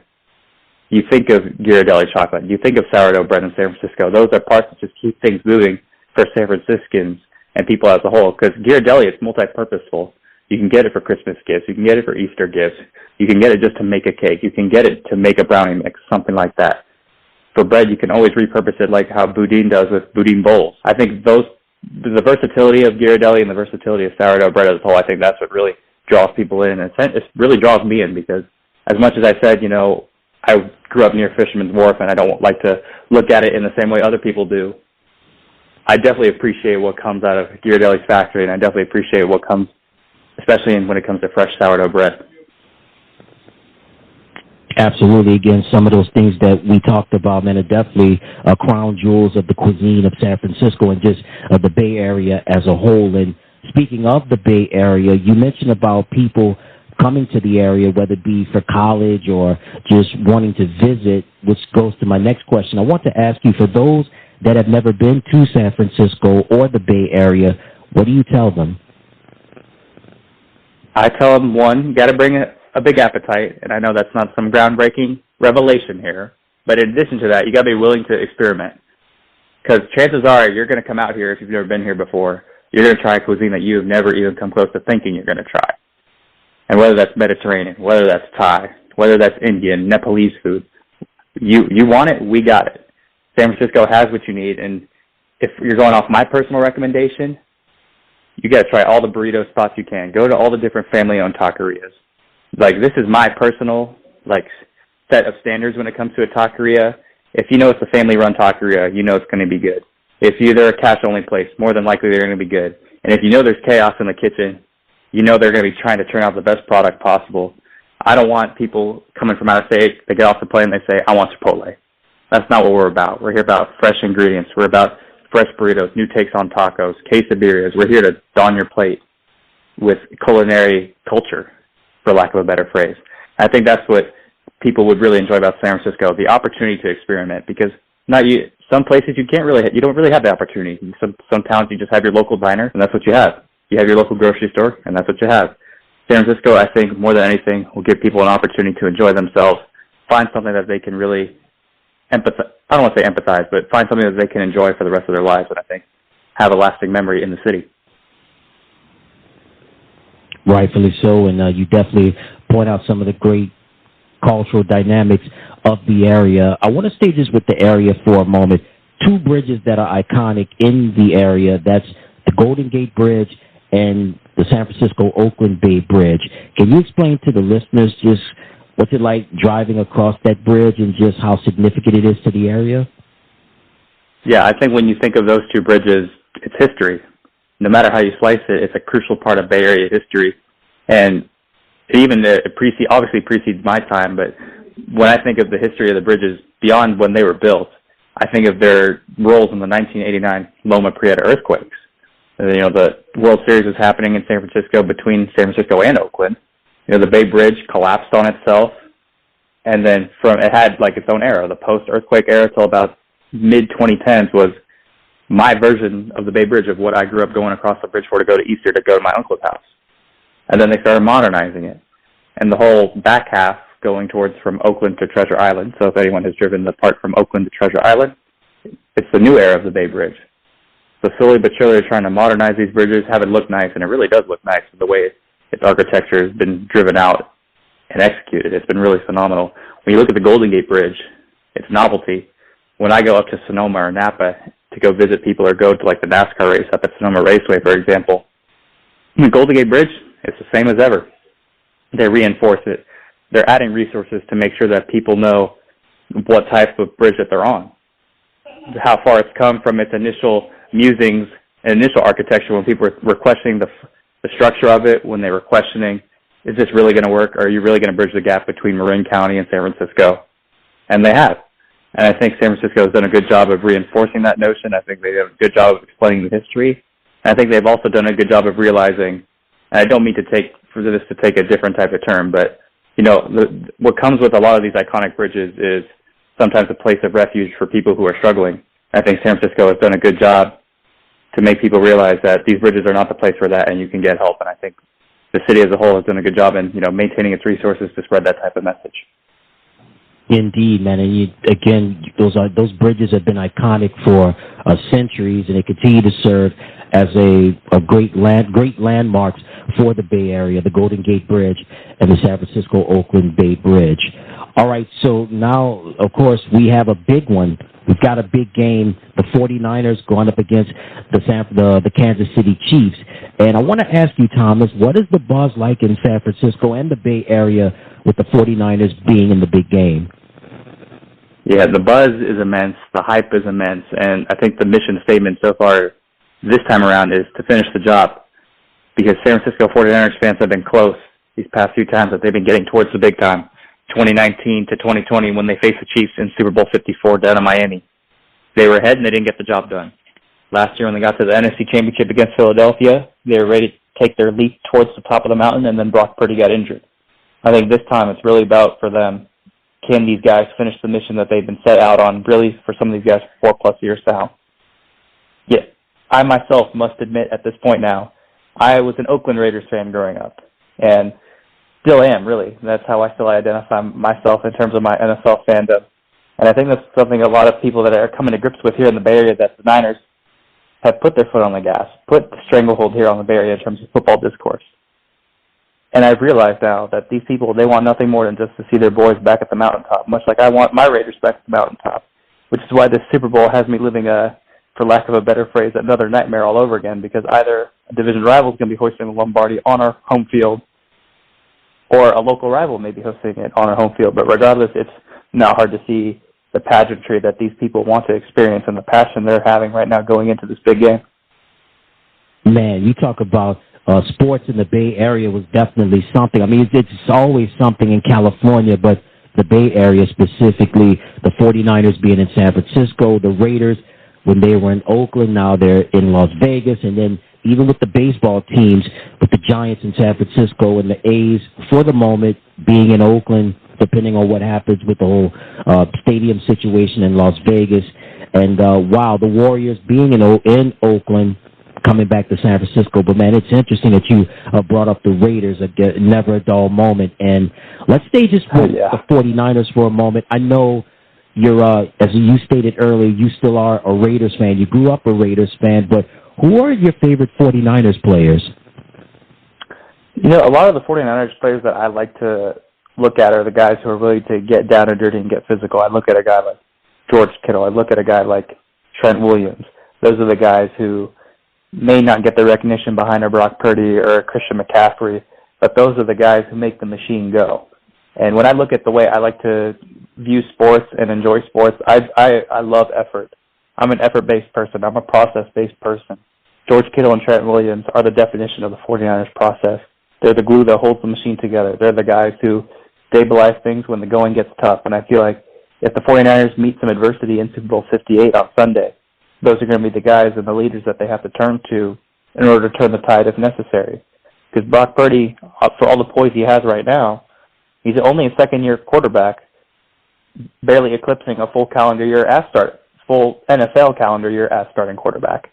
you think of Ghirardelli chocolate. You think of sourdough bread in San Francisco. Those are parts that just keep things moving for San Franciscans and people as a whole. Because Ghirardelli is multi-purposeful. You can get it for Christmas gifts. You can get it for Easter gifts. You can get it just to make a cake. You can get it to make a brownie mix, something like that. For bread, you can always repurpose it like how boudin does with boudin bowls. I think the versatility of Ghirardelli and the versatility of sourdough bread as a whole, I think that's what really draws people in. And it really draws me in because as much as I said, you know, I grew up near Fisherman's Wharf and I don't like to look at it in the same way other people do. I definitely appreciate what comes out of Ghirardelli's factory, and I definitely appreciate what comes, especially when it comes to fresh sourdough bread. Absolutely. Again, some of those things that we talked about, man, are definitely crown jewels of the cuisine of San Francisco and just the Bay Area as a whole. And speaking of the Bay Area, you mentioned about people coming to the area, whether it be for college or just wanting to visit, which goes to my next question. I want to ask you, for those that have never been to San Francisco or the Bay Area, what do you tell them? I tell them, one, you got to bring a big appetite, and I know that's not some groundbreaking revelation here, but in addition to that, you got to be willing to experiment. Because chances are you're going to come out here, if you've never been here before, you're going to try cuisine that you've never even come close to thinking you're going to try. And whether that's Mediterranean, whether that's Thai, whether that's Indian, Nepalese food, you want it, we got it. San Francisco has what you need, and if you're going off my personal recommendation, you got to try all the burrito spots you can. Go to all the different family-owned taquerias. Like, this is my personal, set of standards when it comes to a taqueria. If you know it's a family-run taqueria, you know it's going to be good. If they're a cash-only place, more than likely they're going to be good. And if you know there's chaos in the kitchen, you know they're going to be trying to turn out the best product possible. I don't want people coming from out of state, they get off the plane and they say, I want Chipotle. That's not what we're about. We're here about fresh ingredients. We're about fresh burritos, new takes on tacos, quesadillas. We're here to don your plate with culinary culture, for lack of a better phrase. I think that's what people would really enjoy about San Francisco, the opportunity to experiment, because some places you don't really have the opportunity. Some towns you just have your local diner, and that's what you have. You have your local grocery store, and that's what you have. San Francisco, I think, more than anything, will give people an opportunity to enjoy themselves, find something that they can really empathize. I don't want to say empathize, but find something that they can enjoy for the rest of their lives, and I think have a lasting memory in the city. Rightfully so, and you definitely point out some of the great cultural dynamics of the area. I want to stay just with the area for a moment. Two bridges that are iconic in the area, that's the Golden Gate Bridge and the San Francisco-Oakland Bay Bridge. Can you explain to the listeners just what's it like driving across that bridge and just how significant it is to the area? Yeah, I think when you think of those two bridges, it's history. No matter how you slice it, it's a crucial part of Bay Area history. And even obviously precedes my time, but when I think of the history of the bridges beyond when they were built, I think of their roles in the 1989 Loma Prieta earthquakes. The World Series was happening in San Francisco between San Francisco and Oakland. The Bay Bridge collapsed on itself, and then it had its own era. The post-earthquake era till about mid-2010s was my version of the Bay Bridge of what I grew up going across the bridge for to go to Easter to go to my uncle's house. And then they started modernizing it. And the whole back half going towards from Oakland to Treasure Island. So if anyone has driven the part from Oakland to Treasure Island, it's the new era of the Bay Bridge. So slowly but surely they're trying to modernize these bridges, have it look nice, and it really does look nice the way its architecture has been driven out and executed. It's been really phenomenal. When you look at the Golden Gate Bridge, it's novelty. When I go up to Sonoma or Napa to go visit people or go to the NASCAR race up at Sonoma Raceway, for example, the Golden Gate Bridge, it's the same as ever. They reinforce it. They're adding resources to make sure that people know what type of bridge that they're on, how far it's come from its initial musings and initial architecture when people were questioning the structure of it, when they were questioning, is this really going to work? Or are you really going to bridge the gap between Marin County and San Francisco? And they have. And I think San Francisco has done a good job of reinforcing that notion. I think they have a good job of explaining the history. And I think they've also done a good job of realizing, and I don't mean for this to take a different type of term, but what comes with a lot of these iconic bridges is sometimes a place of refuge for people who are struggling. I think San Francisco has done a good job to make people realize that these bridges are not the place for that, and you can get help. And I think the city as a whole has done a good job in maintaining its resources to spread that type of message. Indeed, man, and those bridges have been iconic for centuries, and they continue to serve as a great landmarks for the Bay Area, the Golden Gate Bridge and the San Francisco-Oakland Bay Bridge. All right, so now, of course, we have a big one. We've got a big game, the 49ers going up against the Kansas City Chiefs. And I want to ask you, Thomas, what is the buzz like in San Francisco and the Bay Area with the 49ers being in the big game? Yeah, the buzz is immense. The hype is immense. And I think the mission statement so far this time around is to finish the job, because San Francisco 49ers fans have been close these past few times that they've been getting towards the big time. 2019 to 2020 when they faced the Chiefs in Super Bowl 54 down in Miami. They were ahead and they didn't get the job done. Last year when they got to the NFC Championship against Philadelphia, they were ready to take their leap towards the top of the mountain, and then BrockPurdy got injured. I think this time it's really about for them, can these guys finish the mission that they've been set out on really for some of these guys for 4+ years now? Yeah, I myself must admit at this point now, I was an Oakland Raiders fan growing up, and still am, really. That's how I still identify myself in terms of my NFL fandom. And I think that's something a lot of people that are coming to grips with here in the Bay Area, that the Niners have put their foot on the gas, put the stranglehold here on the Bay Area in terms of football discourse. And I've realized now that these people, they want nothing more than just to see their boys back at the mountaintop, much like I want my Raiders back at the mountaintop, which is why this Super Bowl has me living, for lack of a better phrase, another nightmare all over again, because either a division rival is going to be hosting the Lombardi on our home field, or a local rival may be hosting it on our home field. But regardless, it's not hard to see the pageantry that these people want to experience and the passion they're having right now going into this big game. Man, you talk about sports in the Bay Area was definitely something. I mean, it's always something in California, but the Bay Area specifically, the 49ers being in San Francisco, the Raiders, when they were in Oakland, now they're in Las Vegas, and then even with the baseball teams, with the Giants in San Francisco and the A's, for the moment, being in Oakland, depending on what happens with the whole stadium situation in Las Vegas. And, wow, the Warriors being in Oakland, coming back to San Francisco. But, man, it's interesting that you brought up the Raiders, never a dull moment. And let's stay just with the 49ers for a moment. I know you're, as you stated earlier, you still are a Raiders fan. You grew up a Raiders fan, but who are your favorite 49ers players? You know, a lot of the 49ers players that I like to look at are the guys who are willing to get down and dirty and get physical. I look at a guy like George Kittle. I look at a guy like Trent Williams. Those are the guys who may not get the recognition behind a BrockPurdy or a Christian McCaffrey, but those are the guys who make the machine go. And when I look at the way I like to view sports and enjoy sports, I love effort. I'm an effort-based person. I'm a process-based person. George Kittle and Trent Williams are the definition of the 49ers process. They're the glue that holds the machine together. They're the guys who stabilize things when the going gets tough. And I feel like if the 49ers meet some adversity in Super Bowl 58 on Sunday, those are going to be the guys and the leaders that they have to turn to in order to turn the tide if necessary. Because BrockPurdy, for all the poise he has right now, he's only a second-year quarterback, barely eclipsing a full NFL calendar year as starting quarterback.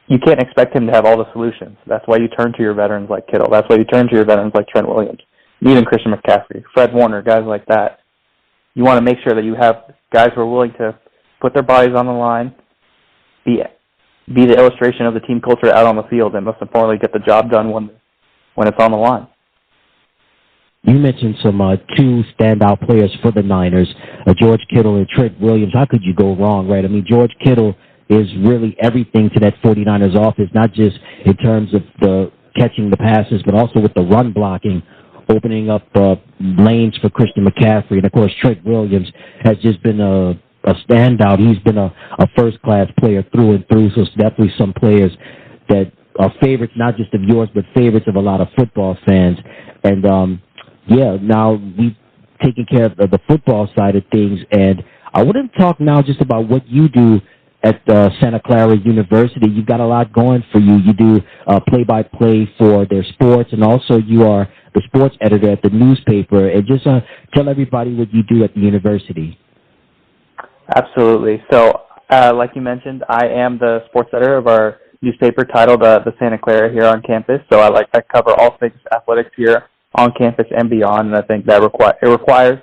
You can't expect him to have all the solutions. That's why you turn to your veterans like Kittle. That's why you turn to your veterans like Trent Williams, even Christian McCaffrey, Fred Warner, guys like that. You want to make sure that you have guys who are willing to put their bodies on the line, be the illustration of the team culture out on the field, and most importantly, get the job done when it's on the line. You mentioned some two standout players for the Niners, George Kittle and Trent Williams. How could you go wrong, right? I mean, George Kittle is really everything to that 49ers offense, not just in terms of the catching the passes, but also with the run blocking, opening up lanes for Christian McCaffrey. And, of course, Trent Williams has just been a standout. He's been a first-class player through and through, so it's definitely some players that are favorites, not just of yours, but favorites of a lot of football fans. And, now we've taken care of the football side of things, and I want to talk now just about what you do at SantaClaraUniversity. You've got a lot going for you. You do play-by-play for their sports, and also you are the sports editor at the newspaper. And just tell everybody what you do at the university. Absolutely. So, like you mentioned, I am the sports editor of our newspaper titled the Santa Clara here on campus. So I cover all things athletics here on campus and beyond, and I think that it requires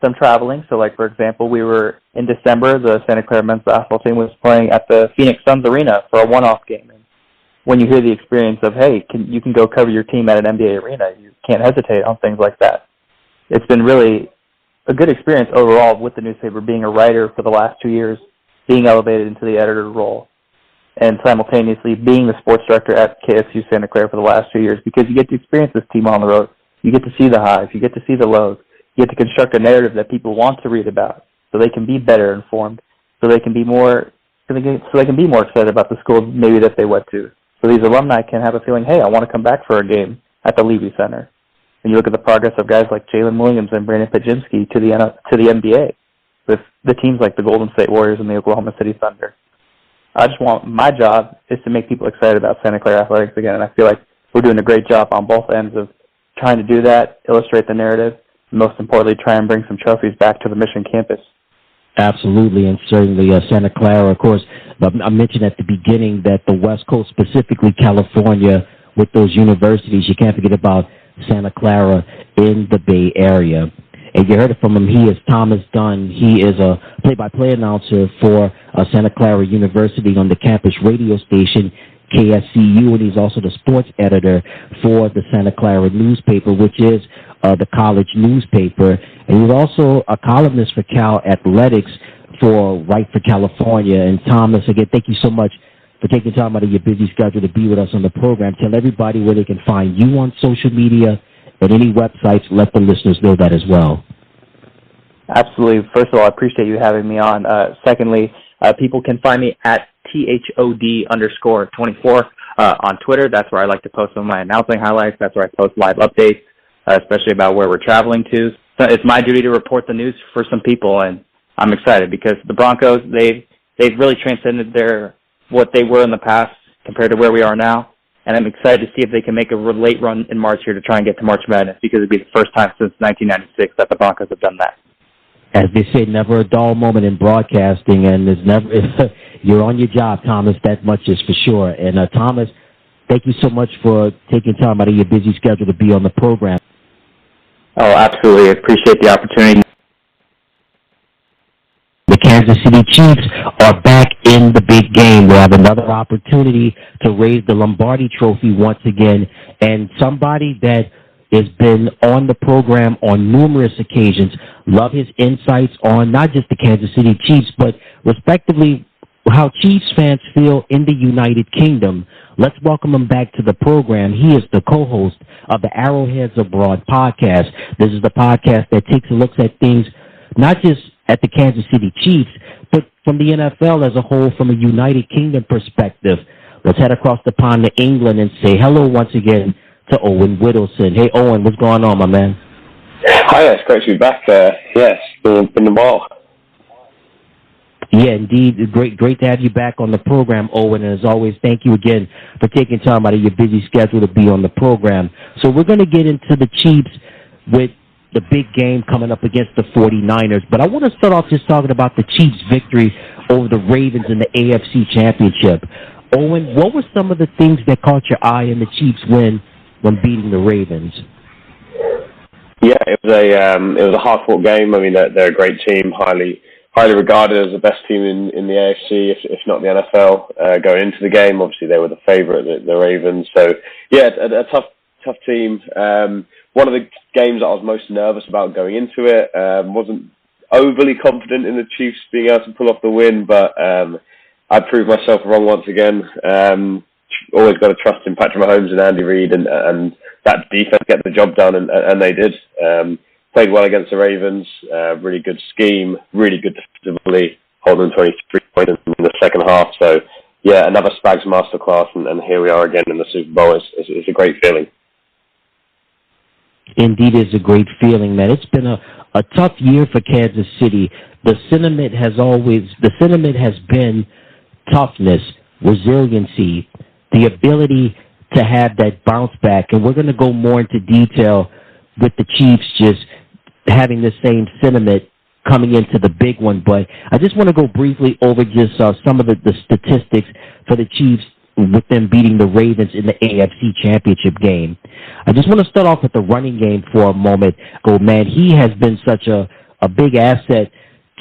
some traveling. So, for example, we were in December, the Santa Clara men's basketball team was playing at the Phoenix Suns Arena for a one-off game. And when you hear the experience of, hey, you can go cover your team at an NBA arena, you can't hesitate on things like that. It's been really a good experience overall with the newspaper, being a writer for the last 2 years, being elevated into the editor role, and simultaneously being the sports director at KSU Santa Clara for the last 2 years, because you get to experience this team on the road. You get to see the highs. You get to see the lows. You get to construct a narrative that people want to read about, so they can be better informed, so they can be more excited about the school maybe that they went to. So these alumni can have a feeling, hey, I want to come back for a game at the Levy Center. And you look at the progress of guys like Jalen Williams and Brandon Pajimski to the NBA, with the teams like the Golden State Warriors and the Oklahoma City Thunder. My job is to make people excited about Santa Clara athletics again, and I feel like we're doing a great job on both ends of trying to do that, illustrate the narrative, and most importantly, try and bring some trophies back to the Mission campus. Absolutely, and certainly Santa Clara, of course. I mentioned at the beginning that the West Coast, specifically California, with those universities, you can't forget about Santa Clara in the Bay Area. And you heard it from him. He is ThomasDunn. He is a play-by-play announcer for Santa Clara University on the campus radio station, KSCU, and he's also the sports editor for the Santa Clara newspaper, which is the college newspaper. And he's also a columnist for Cal Athletics for Right for California. And Thomas, again, thank you so much for taking time out of your busy schedule to be with us on the program. Tell everybody where they can find you on social media and any websites. Let the listeners know that as well. Absolutely. First of all, I appreciate you having me on. Secondly, people can find me at THOD_24 on Twitter. That's where I like to post some of my announcing highlights. That's where I post live updates, especially about where we're traveling to. So it's my duty to report the news for some people, and I'm excited because the Broncos, they've really transcended what they were in the past compared to where we are now. And I'm excited to see if they can make a late run in March here to try and get to March Madness, because it'd be the first time since 1996 that the Broncos have done that. As they say, never a dull moment in broadcasting, and there's never you're on your job, Thomas. That much is for sure. And Thomas, thank you so much for taking time out of your busy schedule to be on the program. Oh, absolutely. I appreciate the opportunity. The Kansas City Chiefs are back in the big game. We'll have another opportunity to raise the Lombardi Trophy once again, and somebody that has been on the program on numerous occasions. Love his insights on not just the Kansas City Chiefs, but respectively how Chiefs fans feel in the United Kingdom. Let's welcome him back to the program. He is the co-host of the ArrowheadsAbroad podcast. This is the podcast that takes a look at things not just at the Kansas City Chiefs, but from the NFL as a whole, from a United Kingdom perspective. Let's head across the pond to England and say hello once again to OwenWiddowson. Hey, Owen, what's going on, my man? Hi, it's great to be back. Yes, been a while. Yeah, indeed. Great to have you back on the program, Owen. And as always, thank you again for taking time out of your busy schedule to be on the program. So we're going to get into the Chiefs with the big game coming up against the 49ers. But I want to start off just talking about the Chiefs' victory over the Ravens in the AFCChampionship. Owen, what were some of the things that caught your eye in the Chiefs' win when beating the Ravens? Yeah, it was a hard-fought game. I mean, they're a great team, highly regarded as the best team in the AFC, if not the NFL, going into the game. Obviously, they were the favourite, the Ravens. So, yeah, a tough team. One of the games that I was most nervous about going into it. Wasn't overly confident in the Chiefs being able to pull off the win, but I proved myself wrong once again. Always got to trust in PatrickMahomes and AndyReid and that defense get the job done, and they did. Played well against the Ravens, really good scheme, really good defensively, holding 23 points in the second half. So, yeah, another Spags masterclass, and here we are again in the Super Bowl. It's a great feeling. Indeed, it's a great feeling, man. It's been a tough year for Kansas City. The sentiment has been toughness, resiliency, the ability to have that bounce back. And we're going to go more into detail with the Chiefs just having the same sentiment coming into the big one. But I just want to go briefly over just some of the statistics for the Chiefs with them beating the Ravens in the AFCChampionship game. I just want to start off with the running game for a moment. Oh, man, he has been such a big asset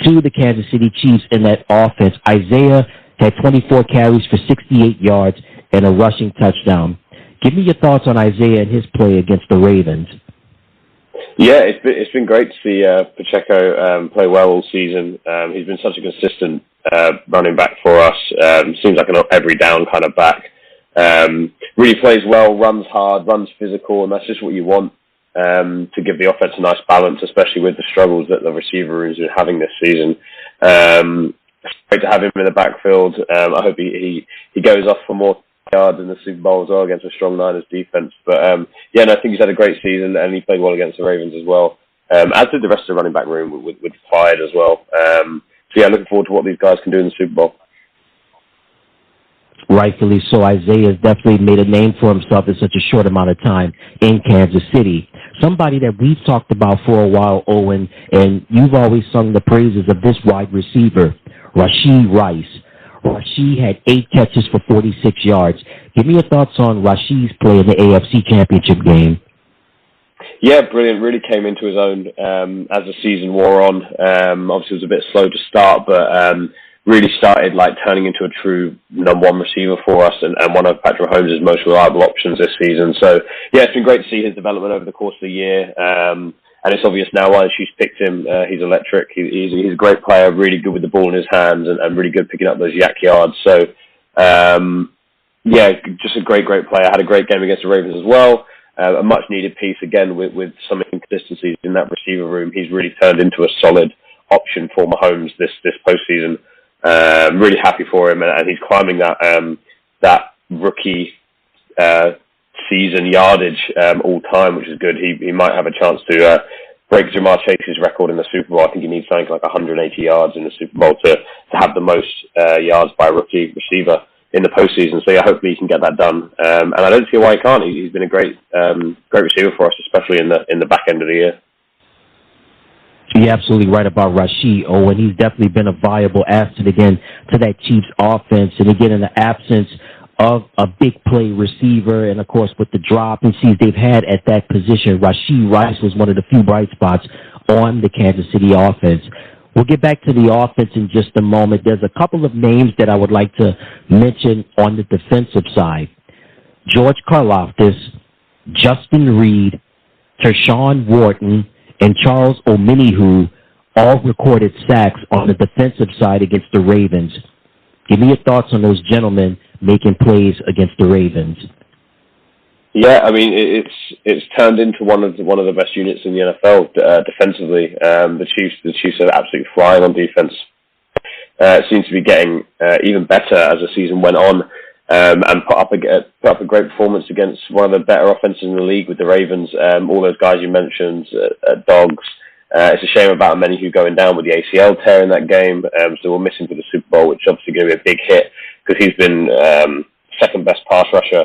to the Kansas City Chiefs in that offense. Isaiah had 24 carries for 68 yards and a rushing touchdown. Give me your thoughts on Isaiah and his play against the Ravens. Yeah, it's been great to see Pacheco play well all season. He's been such a consistent running back for us. Seems like an every down kind of back. Really plays well, runs hard, runs physical, and that's just what you want to give the offense a nice balance, especially with the struggles that the receiver is having this season. It's great to have him in the backfield. I hope he goes off for more yards in the Super Bowl as well against a strong Niners defense. But yeah, no, I think he's had a great season, and he played well against the Ravens as well. As did the rest of the running back room with Clyde as well. So yeah, looking forward to what these guys can do in the Super Bowl. Rightfully so. Isaiah has definitely made a name for himself in such a short amount of time in Kansas City. Somebody that we've talked about for a while, Owen, and you've always sung the praises of this wide receiver, Rashee Rice. Rashee had 8 catches for 46 yards. Give me your thoughts on Rashee's play in the AFC Championship game. Yeah, brilliant. Really came into his own as the season wore on. Obviously, it was a bit slow to start, but really started like turning into a true number one receiver for us and one of PatrickMahomes' most reliable options this season. So, yeah, it's been great to see his development over the course of the year. And it's obvious now why she's picked him. He's electric. He's a great player, really good with the ball in his hands and really good picking up those yak yards. So, yeah, just a great player. Had a great game against the Ravens as well. A much-needed piece, again, with some inconsistencies in that receiver room. He's really turned into a solid option for Mahomes this postseason. Really happy for him, and he's climbing that rookie season yardage all time, which is good. He might have a chance to break Jamar Chase's record in the Super Bowl. I think he needs something like 180 yards in the Super Bowl to have the most yards by a rookie receiver in the postseason. So yeah, hopefully he can get that done. And I don't see why he can't. He's been a great receiver for us, especially in the back end of the year. You're absolutely right about Rashee, Owen. He's definitely been a viable asset again to that Chiefs offense. And again, in the absence of a big play receiver, and of course with the drop and sees they've had at that position, Rashee Rice was one of the few bright spots on the Kansas City offense. We'll get back to the offense in just a moment. There's a couple of names that I would like to mention on the defensive side. George Karlaftis, Justin Reed, Tershawn Wharton, and Charles Omenihu all recorded sacks on the defensive side against the Ravens. Give me your thoughts on those gentlemen making plays against the Ravens. Yeah, I mean it's turned into one of the best units in the NFL defensively. The Chiefs are absolutely flying on defense. It seems to be getting even better as the season went on, and put up a great performance against one of the better offenses in the league with the Ravens. All those guys you mentioned, Dogs. It's a shame about Omenihu going down with the ACL tear in that game, so we'll miss him for the Super Bowl, which is obviously going to be a big hit because he's been second best pass rusher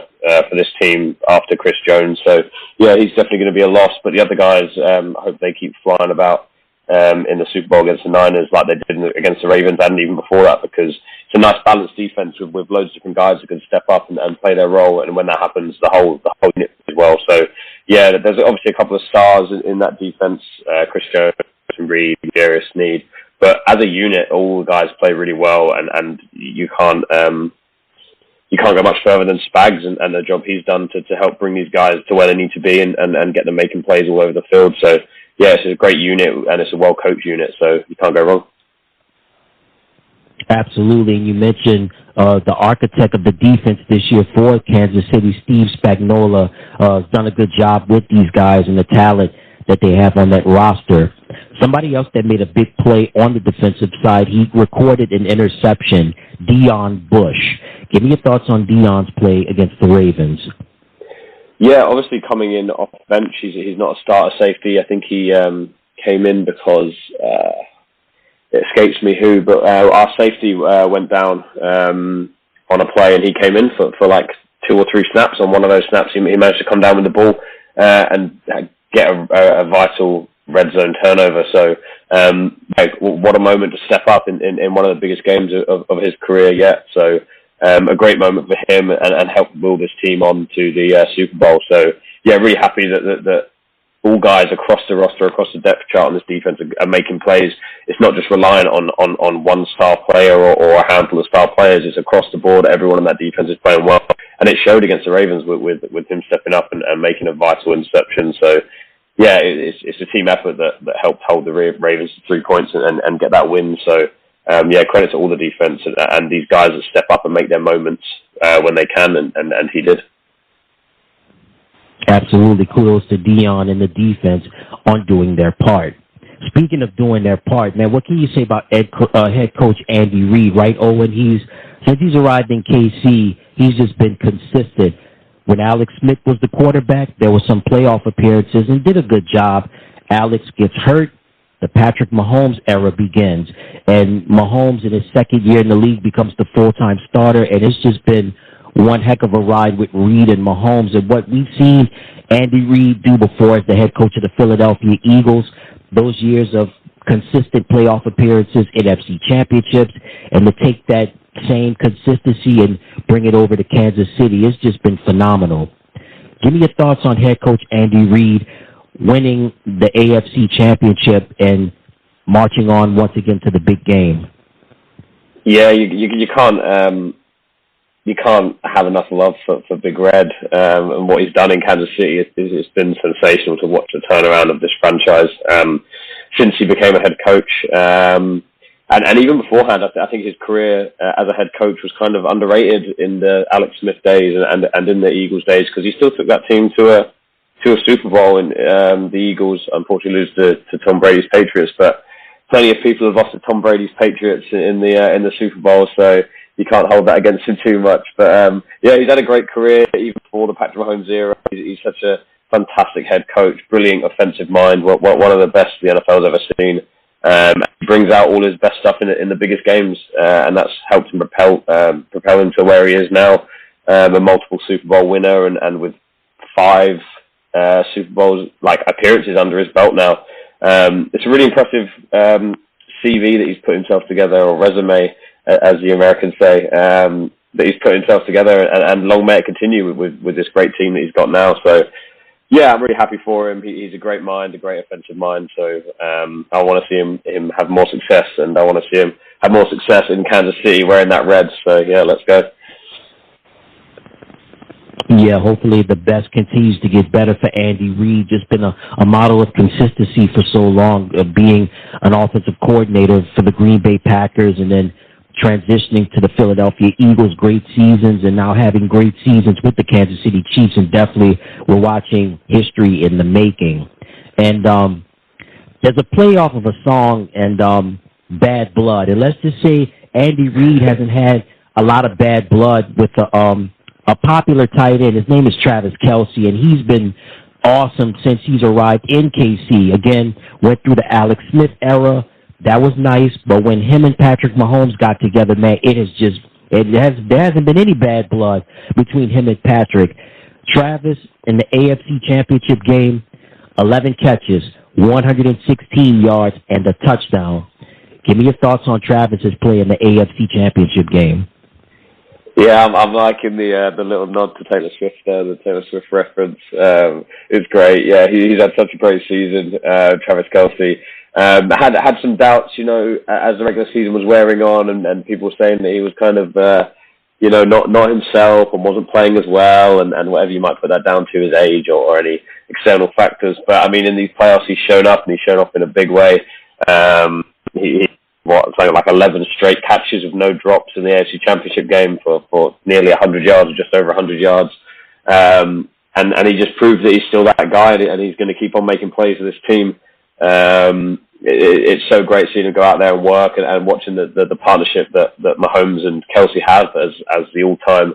for this team after Chris Jones. So yeah, he's definitely going to be a loss. But the other guys, I hope they keep flying about in the Super Bowl against the Niners like they did against the Ravens and even before that, because it's a nice balanced defense with loads of different guys who can step up and play their role. And when that happens, the whole unit as well. So yeah, there's obviously a couple of stars in that defense, Chris Jones, Reed, Darius Sneed. But as a unit, all the guys play really well, and you can't go much further than Spags and the job he's done to help bring these guys to where they need to be and get them making plays all over the field. So yeah, it's a great unit and it's a well-coached unit, so you can't go wrong. Absolutely, and you mentioned the architect of the defense this year for Kansas City, Steve Spagnuolo, has done a good job with these guys and the talent that they have on that roster. Somebody else that made a big play on the defensive side, he recorded an interception, Deon Bush. Give me your thoughts on Deon's play against the Ravens. Yeah, obviously coming in off the bench, he's not a starter safety. I think he came in because it escapes me who, but our safety went down on a play, and he came in for like 2 or 3 snaps. On one of those snaps, he managed to come down with the ball and get a vital red zone turnover. So what a moment to step up in one of the biggest games of his career yet. So a great moment for him and help build this team on to the Super Bowl. So yeah, really happy that all guys across the roster, across the depth chart on this defense are making plays. It's not just relying on one star player or a handful of star players. It's across the board. Everyone in that defense is playing well. And it showed against the Ravens with him stepping up and making a vital interception. So yeah, it's a team effort that helped hold the Ravens to 3 points and get that win. So yeah, credit to all the defense and these guys that step up and make their moments when they can, and he did. Absolutely. Kudos to Deon and the defense on doing their part. Speaking of doing their part, man, what can you say about head coach AndyReid, right, Owen? Since he's arrived in KC, he's just been consistent. When Alex Smith was the quarterback, there were some playoff appearances and did a good job. Alex gets hurt. the Patrick Mahomes era begins. And Mahomes, in his second year in the league, becomes the full-time starter, and it's just been one heck of a ride with Reid and Mahomes. And what we've seen Andy Reid do before as the head coach of the Philadelphia Eagles, those years of consistent playoff appearances, NFC championships, and to take that same consistency and bring it over to Kansas City, it's just been phenomenal. Give me your thoughts on head coach Andy Reid winning the AFC Championship and marching on once again to the big game. Yeah, you can't have enough love for Big Red, and what he's done in Kansas City. It's been sensational to watch the turnaround of this franchise since he became a head coach. And even beforehand, I think his career as a head coach was kind of underrated in the Alex Smith days and in the Eagles days, because he still took that team to a Super Bowl. And the Eagles unfortunately lose to Tom Brady's Patriots, but plenty of people have lost to Tom Brady's Patriots in the Super Bowl, so you can't hold that against him too much. But yeah, he's had a great career even before the Patrick Mahomes era. He's such a fantastic head coach, brilliant offensive mind, one of the best the NFL's ever seen. He brings out all his best stuff in the biggest games, and that's helped him propel him to where he is now, a multiple Super Bowl winner, and with 5 Super Bowls appearances under his belt now. It's a really impressive CV that he's put himself together, or resume, as the Americans say, that he's put himself together, and long may it continue with this great team that he's got now. So, yeah, I'm really happy for him. He's a great mind, a great offensive mind. So I want to see him have more success, and I want to see him have more success in Kansas City wearing that red. So, yeah, let's go. Yeah, hopefully the best continues to get better for Andy Reid. Just been a model of consistency for so long, of being an offensive coordinator for the Green Bay Packers and then transitioning to the Philadelphia Eagles, great seasons, and now having great seasons with the Kansas City Chiefs. And definitely we're watching history in the making. And there's a playoff of a song and Bad Blood. And let's just say Andy Reid hasn't had a lot of bad blood with a popular tight end. His name is Travis Kelce, and he's been awesome since he's arrived in KC. Again, went through the Alex Smith era. That was nice, but when him and Patrick Mahomes got together, man, there hasn't been any bad blood between him and Patrick. Travis in the AFCChampionship game, 11 catches, 116 yards, and a touchdown. Give me your thoughts on Travis's play in the AFCChampionship game. Yeah, I'm liking the little nod to Taylor Swift there, the Taylor Swift reference. It's great. Yeah, he's had such a great season, Travis Kelce. Had some doubts, as the regular season was wearing on, and people were saying that he was kind of, not himself and wasn't playing as well, and whatever you might put that down to, his age or any external factors. But I mean, in these playoffs, he's shown up, and he's shown up in a big way. Like 11 straight catches with no drops in the AFC Championship game for nearly 100 yards, or just over 100 yards. And he just proved that he's still that guy, and he's going to keep on making plays for this team. It's so great seeing him go out there and work, and watching the partnership that Mahomes and Kelce have as the all-time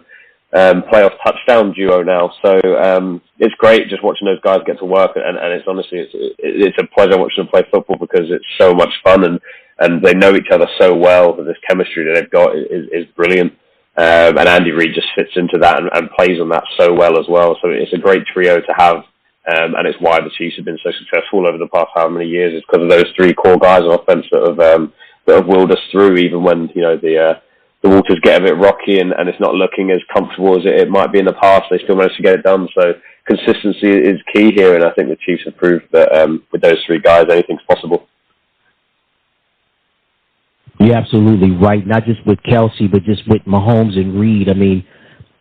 playoff touchdown duo now. So it's great just watching those guys get to work, and it's honestly it's a pleasure watching them play football, because it's so much fun, and they know each other so well that this chemistry that they've got is brilliant. And Andy Reid just fits into that and plays on that so well as well. So it's a great trio to have. And it's why the Chiefs have been so successful over the past how many years. It's because of those 3 core guys on offense that have willed us through, even when the waters get a bit rocky and it's not looking as comfortable as it might be in the past. They still manage to get it done. So consistency is key here, and I think the Chiefs have proved that with those 3 guys, anything's possible. You're absolutely right. Not just with Kelce, but just with Mahomes and Reid. I mean,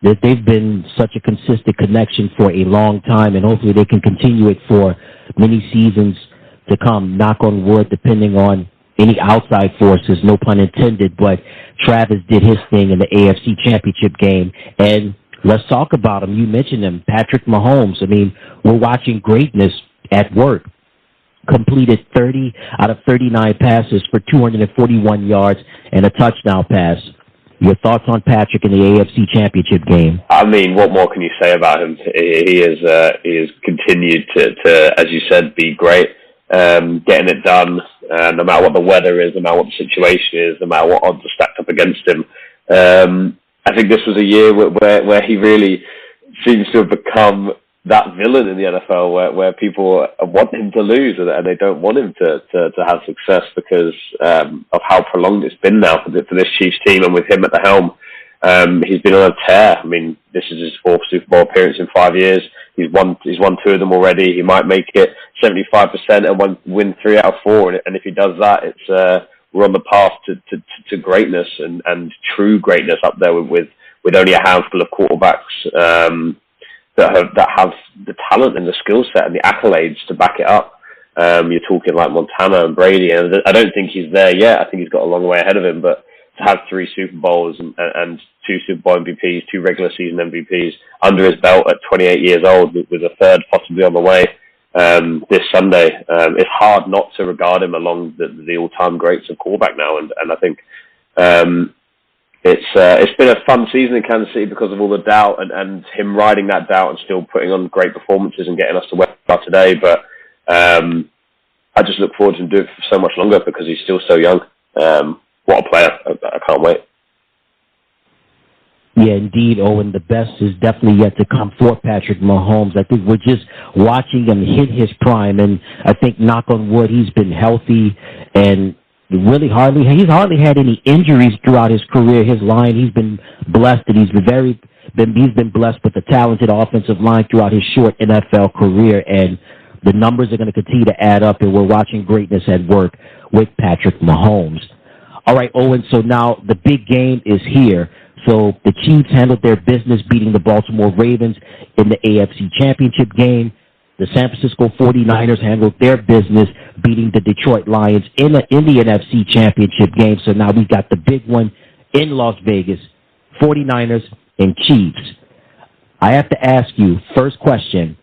they've been such a consistent connection for a long time, and hopefully they can continue it for many seasons to come. Knock on wood, depending on any outside forces, no pun intended. But Travis did his thing in the AFC Championship game, and let's talk about him. You mentioned him, Patrick Mahomes. I mean, we're watching greatness at work. Completed 30 out of 39 passes for 241 yards and a touchdown pass. Your thoughts on Patrick in the AFC Championship game? I mean, what more can you say about him? He has continued to, as you said, be great, getting it done. no matter what the weather is, no matter what the situation is, no matter what odds are stacked up against him. I think this was a year where he really seems to have become that villain in the NFL, where people want him to lose and they don't want him to have success because of how prolonged it's been now for this Chiefs team, and with him at the helm. He's been on a tear. I mean, this is his 4th Super Bowl appearance in 5 years. He's won 2 of them already. He might make it 75% and win 3 out of 4. And if he does that, it's we're on the path to greatness and true greatness up there with only a handful of quarterbacks that have the talent and the skill set and the accolades to back it up. You're talking like Montana and Brady, and I don't think he's there yet. I think he's got a long way ahead of him, but to have 3 Super Bowls and 2 Super Bowl MVPs, 2 regular season MVPs under his belt at 28 years old, with a 3rd possibly on the way this Sunday, it's hard not to regard him along the all-time greats of quarterback now. And I think it's been a fun season in Kansas City because of all the doubt and him riding that doubt and still putting on great performances and getting us to where we are today. But I just look forward to him doing it for so much longer because he's still so young. What a player. I can't wait. Yeah, indeed, Owen. The best is definitely yet to come for Patrick Mahomes. I think we're just watching him hit his prime, and I think, knock on wood, he's been healthy and he's hardly had any injuries throughout his career. His line, he's been blessed, and he's been blessed with a talented offensive line throughout his short NFL career, and the numbers are going to continue to add up, and we're watching greatness at work with Patrick Mahomes. All right, Owen, so now the big game is here. So the Chiefs handled their business beating the Baltimore Ravens in the AFCChampionship game. The San Francisco 49ers handled their business beating the Detroit Lions in the NFCChampionship game. So now we've got the big one in Las Vegas, 49ers and Chiefs. I have to ask you, first question,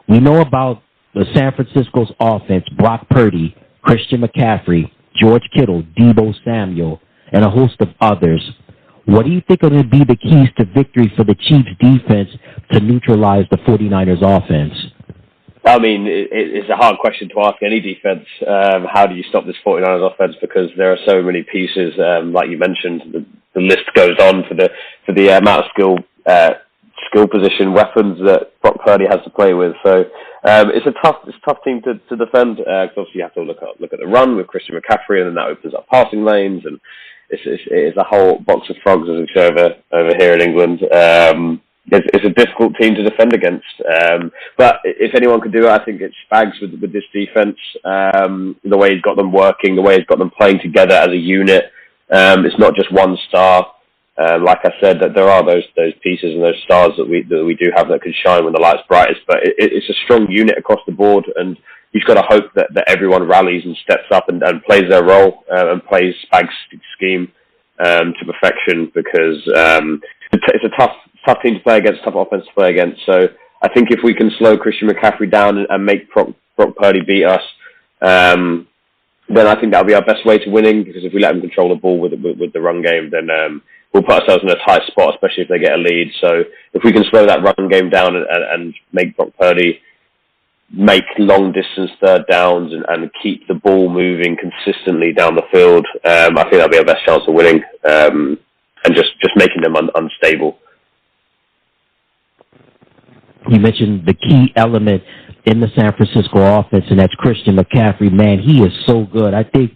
we know about the San Francisco's offense, BrockPurdy, Christian McCaffrey, George Kittle, Deebo Samuel, and a host of others. What do you think are going to be the keys to victory for the Chiefs defense to neutralize the 49ers offense? I mean, it's a hard question to ask any defense. How do you stop this 49ers offense? Because there are so many pieces, like you mentioned. The list goes on for the amount of skill position weapons that BrockPurdy has to play with. So it's a tough team to defend. Obviously, you have to look at the run with Christian McCaffrey, and then that opens up passing lanes, and it's a whole box of frogs, as we say over here in England. It's a difficult team to defend against. But if anyone could do it, I think it's Spags with this defense. The way he's got them working, the way he's got them playing together as a unit. It's not just one star. Like I said, that there are those pieces and those stars that we do have that can shine when the light's brightest. But it's a strong unit across the board, and you've got to hope that everyone rallies and steps up and plays their role and plays Spags' scheme to perfection, because it's a tough team to play against, tough offense to play against. So I think if we can slow Christian McCaffrey down and make BrockPurdy beat us, then I think that'll be our best way to winning, because if we let them control the ball with the run game, then we'll put ourselves in a tight spot, especially if they get a lead. So if we can slow that run game down and make BrockPurdy make long-distance third downs and keep the ball moving consistently down the field, I think that'll be our best chance of winning, and just making them unstable. You mentioned the key element in the San Francisco offense, and that's Christian McCaffrey. Man, he is so good. I think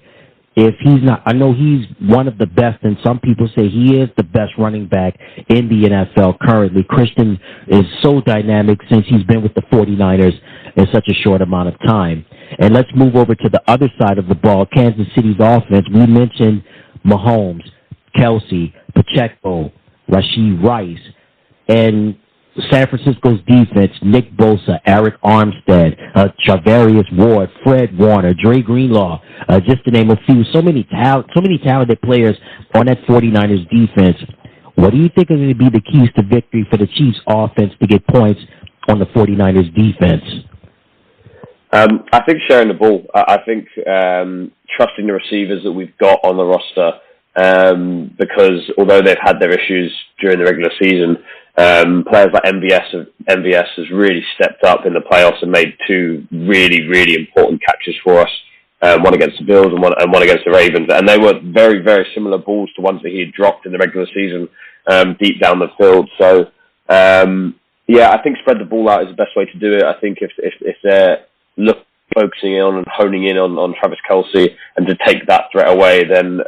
if he's not, I know he's one of the best, and some people say he is the best running back in the NFL currently. Christian is so dynamic since he's been with the 49ers in such a short amount of time. And let's move over to the other side of the ball, Kansas City's offense. We mentioned Mahomes, Kelsey, Pacheco, Rashee Rice, and San Francisco's defense, Nick Bosa, Eric Armstead, Charvarius Ward, Fred Warner, Dre Greenlaw, just to name a few. So many talented players on that 49ers defense. What do you think are going to be the keys to victory for the Chiefs offense to get points on the 49ers defense? I think sharing the ball. I think trusting the receivers that we've got on the roster, because although they've had their issues during the regular season, players like MVS has really stepped up in the playoffs and made 2 really, really important catches for us. one against the Bills and one against the Ravens. And they were very, very similar balls to ones that he had dropped in the regular season deep down the field. So, I think spread the ball out is the best way to do it. I think if they're focusing on and honing in on Travis Kelce and to take that threat away, then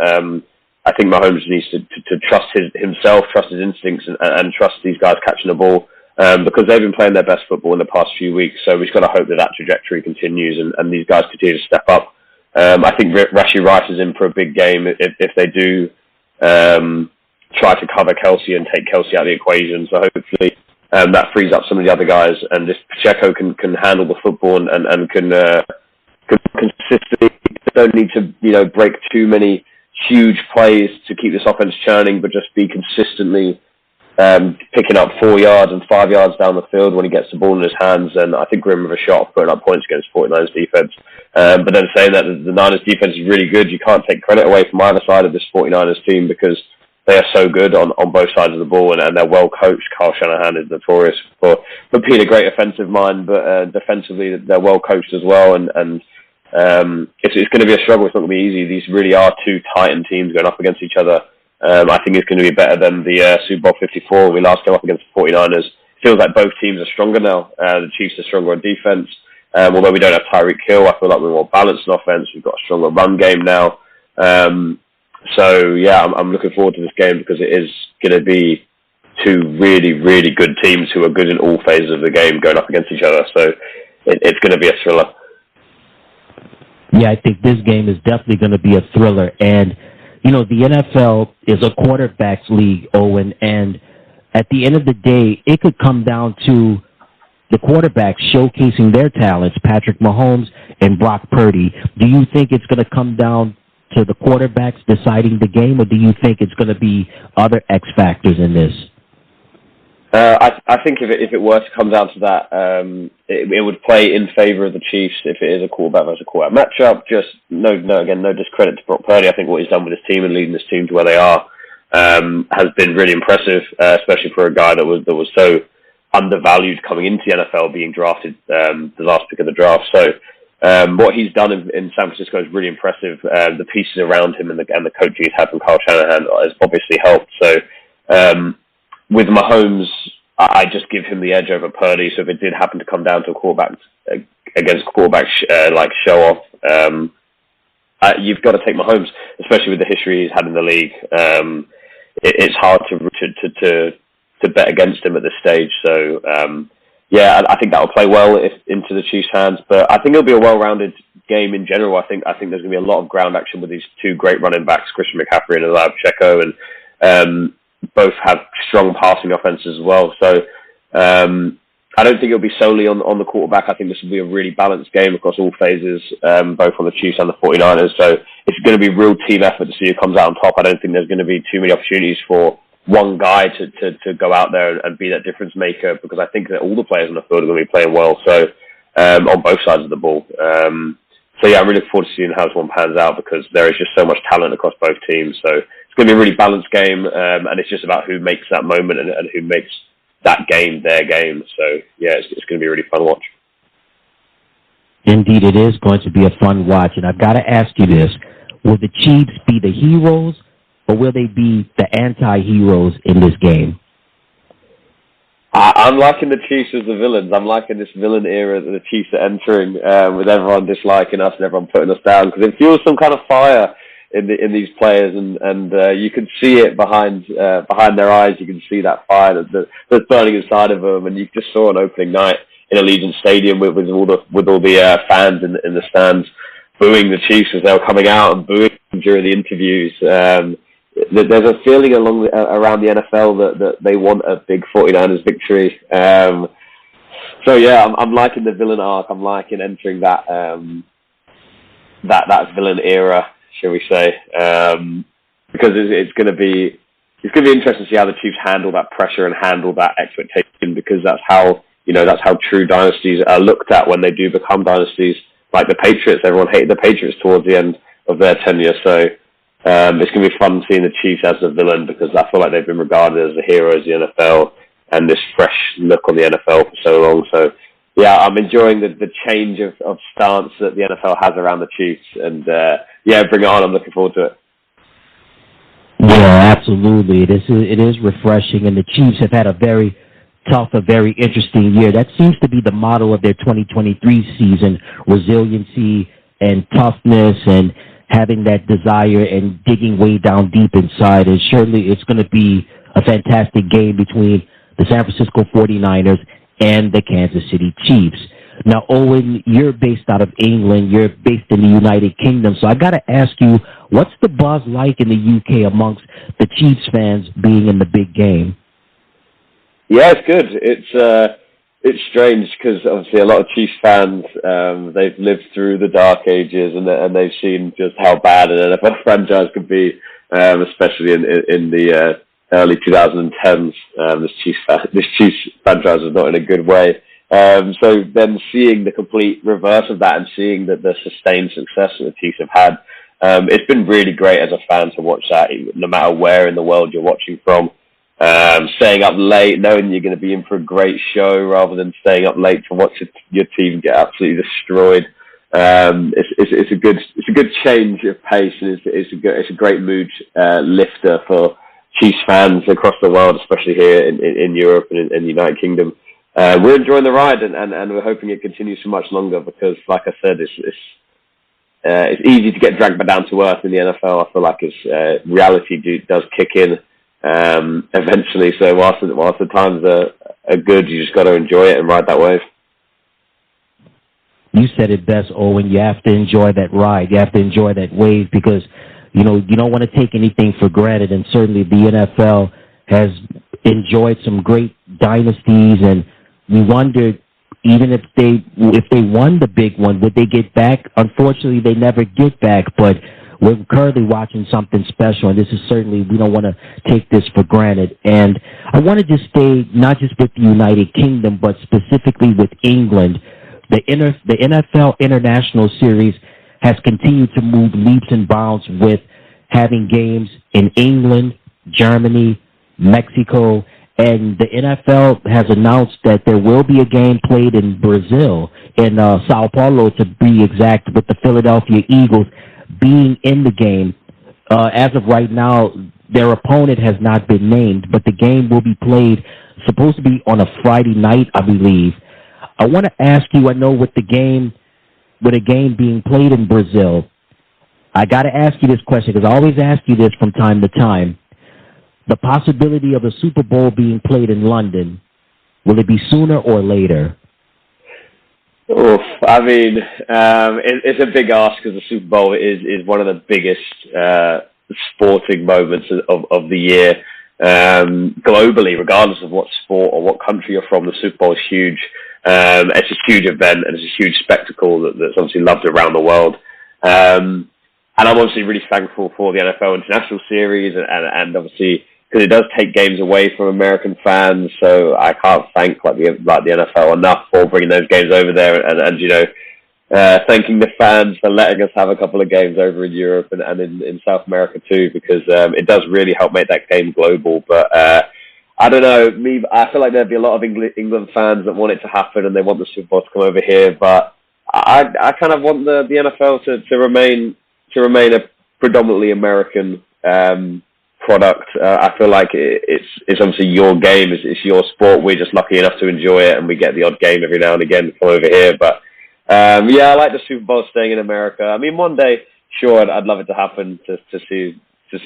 I think Mahomes needs to trust himself, trust his instincts, and trust these guys catching the ball because they've been playing their best football in the past few weeks. So we've got to hope that trajectory continues and these guys continue to step up. I think Rashee Rice is in for a big game if they do try to cover Kelce and take Kelce out of the equation. So hopefully that frees up some of the other guys, and if Pacheco can handle the football and can consistently, don't need to break too many huge plays to keep this offense churning, but just be consistently picking up 4 yards and 5 yards down the field when he gets the ball in his hands. And I think we're in with a shot of putting up points against 49ers defense. But then saying that the Niners defense is really good, you can't take credit away from either side of this 49ers team because they are so good on both sides of the ball, and they're well coached. KyleShanahan is notorious for being a great offensive mind, but defensively they're well coached as well. And it's going to be a struggle. It's not going to be easy. These really are two Titan teams going up against each other. I think it's going to be better than the Super Bowl 54 we last came up against the 49ers. Feels like both teams are stronger now. The Chiefs are stronger on defense. Although we don't have Tyreek Hill, I feel like we're more balanced in offense. We've got a stronger run game now. I'm looking forward to this game because it is going to be two really, really good teams who are good in all phases of the game going up against each other. So it's going to be a thriller. Yeah, I think this game is definitely going to be a thriller. And, the NFL is a quarterback's league, Owen, and at the end of the day, it could come down to the quarterbacks showcasing their talents, PatrickMahomes and BrockPurdy. Do you think it's going to come down to the quarterbacks deciding the game, or do you think it's going to be other X factors in this? I think if it were to come down to that, it would play in favor of the Chiefs if it is a quarterback versus quarterback matchup. Just no discredit to BrockPurdy. I think what he's done with his team and leading this team to where they are has been really impressive, especially for a guy that was so undervalued coming into the NFL, being drafted the last pick of the draft. So what he's done in San Francisco is really impressive. The pieces around him and the coaching he's had from KyleShanahan has obviously helped. So with Mahomes, I just give him the edge over Purdy. So if it did happen to come down to a quarterback against quarterbacks like show off, you've got to take Mahomes, especially with the history he's had in the league. It's hard to bet against him at this stage. So I think that'll play well into the Chiefs' hands. But I think it'll be a well-rounded game in general. I think there's going to be a lot of ground action with these two great running backs, Christian McCaffrey and Eli Pacheco, and both have strong passing offenses as well. So I don't think it'll be solely on the quarterback. I think this will be a really balanced game across all phases, both on the Chiefs and the 49ers. So it's going to be a real team effort to see who comes out on top. I don't think there's going to be too many opportunities for one guy to go out there and be that difference maker, because I think that all the players on the field are going to be playing well. So on both sides of the ball. I'm really looking forward to seeing how this one pans out, because there is just so much talent across both teams. So it's going to be a really balanced game, and it's just about who makes that moment and who makes that game their game. So it's going to be a really fun watch. Indeed, it is going to be a fun watch. And I've got to ask you this: will the Chiefs be the heroes, or will they be the anti-heroes in this game? I'm liking the Chiefs as the villains. I'm liking this villain era that the Chiefs are entering, with everyone disliking us and everyone putting us down, because it fuels some kind of fire in these players, and you can see it behind their eyes. You can see that fire that's burning inside of them. And you just saw an opening night in Allegiant Stadium with all the fans in the stands booing the Chiefs as they were coming out and booing them during the interviews. There's a feeling around the NFL that they want a big 49ers victory. I'm liking the villain arc. I'm liking entering that villain era, shall we say? Because it's going to be interesting to see how the Chiefs handle that pressure and handle that expectation, because that's how true dynasties are looked at when they do become dynasties. Like the Patriots, everyone hated the Patriots towards the end of their tenure. So it's going to be fun seeing the Chiefs as a villain, because I feel like they've been regarded as the heroes of the NFL and this fresh look on the NFL for so long. So yeah, I'm enjoying the change of stance that the NFL has around the Chiefs, and yeah, bring it on. I'm looking forward to it. Yeah, absolutely. It is refreshing, and the Chiefs have had a very tough, a very interesting year. That seems to be the model of their 2023 season: resiliency and toughness, and having that desire and digging way down deep inside. And surely it's going to be a fantastic game between the San Francisco 49ers and the Kansas City Chiefs. Now, Owen, you're based out of England. You're based in the United Kingdom. So I got to ask you, what's the buzz like in the UK amongst the Chiefs fans being in the big game? Yeah, it's good. It's strange because obviously a lot of Chiefs fans, they've lived through the dark ages and they've seen just how bad an NFL franchise could be, especially in the early 2010s. This Chiefs franchise was not in a good way. So then seeing the complete reverse of that and seeing that the sustained success that the Chiefs have had, it's been really great as a fan to watch that, no matter where in the world you're watching from. Staying up late, knowing you're going to be in for a great show rather than staying up late to watch your team get absolutely destroyed. It's a good change of pace, and it's a great mood lifter for Chiefs fans across the world, especially here in Europe and in the United Kingdom. We're enjoying the ride, and we're hoping it continues for much longer because, like I said, it's easy to get dragged back down to earth in the NFL. I feel like reality does kick in eventually. So whilst the times are good, you just got to enjoy it and ride that wave. You said it best, Owen. You have to enjoy that ride. You have to enjoy that wave because, you don't want to take anything for granted. And certainly the NFL has enjoyed some great dynasties, and we wondered even if they won the big one, would they get back? Unfortunately, they never get back, but we're currently watching something special, and this is certainly, we don't want to take this for granted. And I want to just stay not just with the United Kingdom, but specifically with England. The NFL International Series has continued to move leaps and bounds with having games in England, Germany, Mexico, and the NFL has announced that there will be a game played in Brazil, in Sao Paulo to be exact, with the Philadelphia Eagles being in the game. As of right now, their opponent has not been named, but the game will be played, supposed to be on a Friday night, I believe. I want to ask you, I know with a game being played in Brazil, I got to ask you this question because I always ask you this from time to time. The possibility of a Super Bowl being played in London, will it be sooner or later? Oof, I mean, it's a big ask because the Super Bowl is one of the biggest sporting moments of the year. Globally, regardless of what sport or what country you're from, the Super Bowl is huge. It's a huge event and it's a huge spectacle that's obviously loved around the world. And I'm obviously really thankful for the NFL International Series and obviously because it does take games away from American fans. So I can't thank like the NFL enough for bringing those games over there and thanking the fans for letting us have a couple of games over in Europe and in South America too, because it does really help make that game global. But I don't know, I feel like there'd be a lot of England fans that want it to happen and they want the Super Bowl to come over here. But I kind of want the NFL to remain a predominantly American product. I feel like it's obviously your game, it's your sport. We're just lucky enough to enjoy it, and we get the odd game every now and again come over here. But yeah, I like the Super Bowl staying in America. I mean, one day, sure, I'd love it to happen to see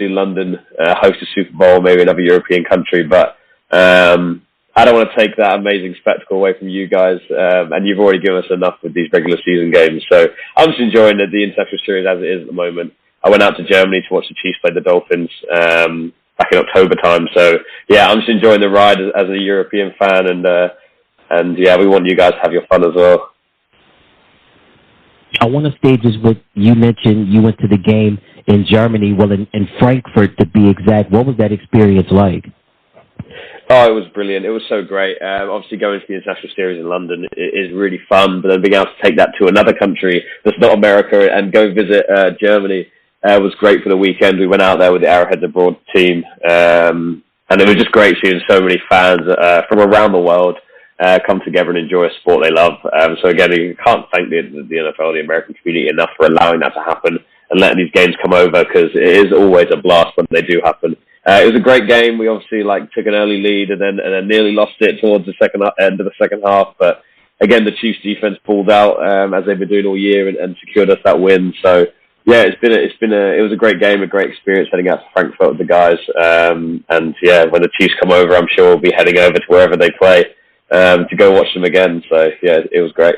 London host a Super Bowl, maybe another European country. But I don't want to take that amazing spectacle away from you guys, and you've already given us enough with these regular season games. So I'm just enjoying the International Series as it is at the moment. I went out to Germany to watch the Chiefs play the Dolphins back in October time. So yeah, I'm just enjoying the ride as a European fan, and yeah, we want you guys to have your fun as well. I want to stay just with, you mentioned you went to the game in Germany, well, in Frankfurt to be exact. What was that experience like? Oh, it was brilliant. It was so great. Obviously, going to the International Series in London is really fun, but then being able to take that to another country that's not America and go visit Germany was great for the weekend. We went out there with the ArrowheadsAbroad team, and it was just great seeing so many fans from around the world. come together and enjoy a sport they love. So again, you can't thank the NFL, the American community enough for allowing that to happen and letting these games come over, because it is always a blast when they do happen. It was a great game. We obviously took an early lead and then nearly lost it towards the end of the second half. But again, the Chiefs defense pulled out as they've been doing all year and secured us that win. So yeah, it was a great game, a great experience heading out to Frankfurt with the guys. And yeah, when the Chiefs come over, I'm sure we'll be heading over to wherever they play to go watch them again. So yeah, it was great.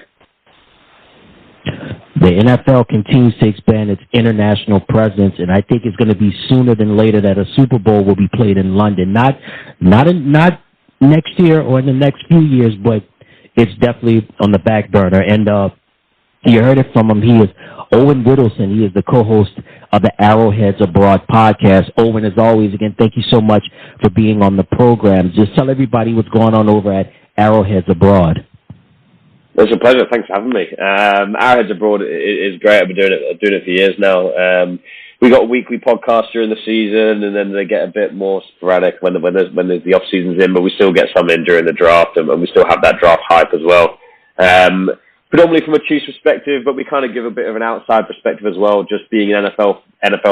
The NFL continues to expand its international presence, and I think it's going to be sooner than later that a Super Bowl will be played in London. Not next year or in the next few years, but it's definitely on the back burner. And you heard it from him. He is OwenWiddowson. He is the co-host of the Arrowheads Abroad podcast. Owen, as always, again, thank you so much for being on the program. Just tell everybody what's going on over at Arrowheads Abroad. It's a pleasure. Thanks for having me. Arrowheads Abroad is great. I've been doing it for years now. We got a weekly podcast during the season, and then they get a bit more sporadic when there's the off season's in. But we still get some in during the draft, and we still have that draft hype as well. Predominantly from a Chiefs perspective, but we kind of give a bit of an outside perspective as well. Just being NFL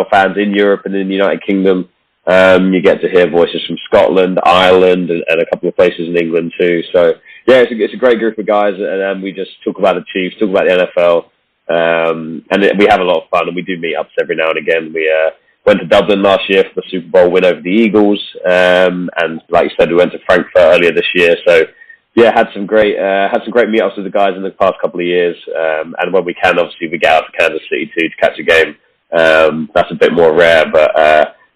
fans in Europe and in the United Kingdom, you get to hear voices from Scotland, Ireland, and a couple of places in England too. So yeah, it's a great group of guys, and we just talk about the Chiefs, talk about the NFL, and we have a lot of fun, and we do meetups every now and again. We went to Dublin last year for the Super Bowl win over the Eagles, and like you said, we went to Frankfurt earlier this year. So yeah, had some great meetups with the guys in the past couple of years, and when we can, obviously, we get out to Kansas City too to catch a game. That's a bit more rare, but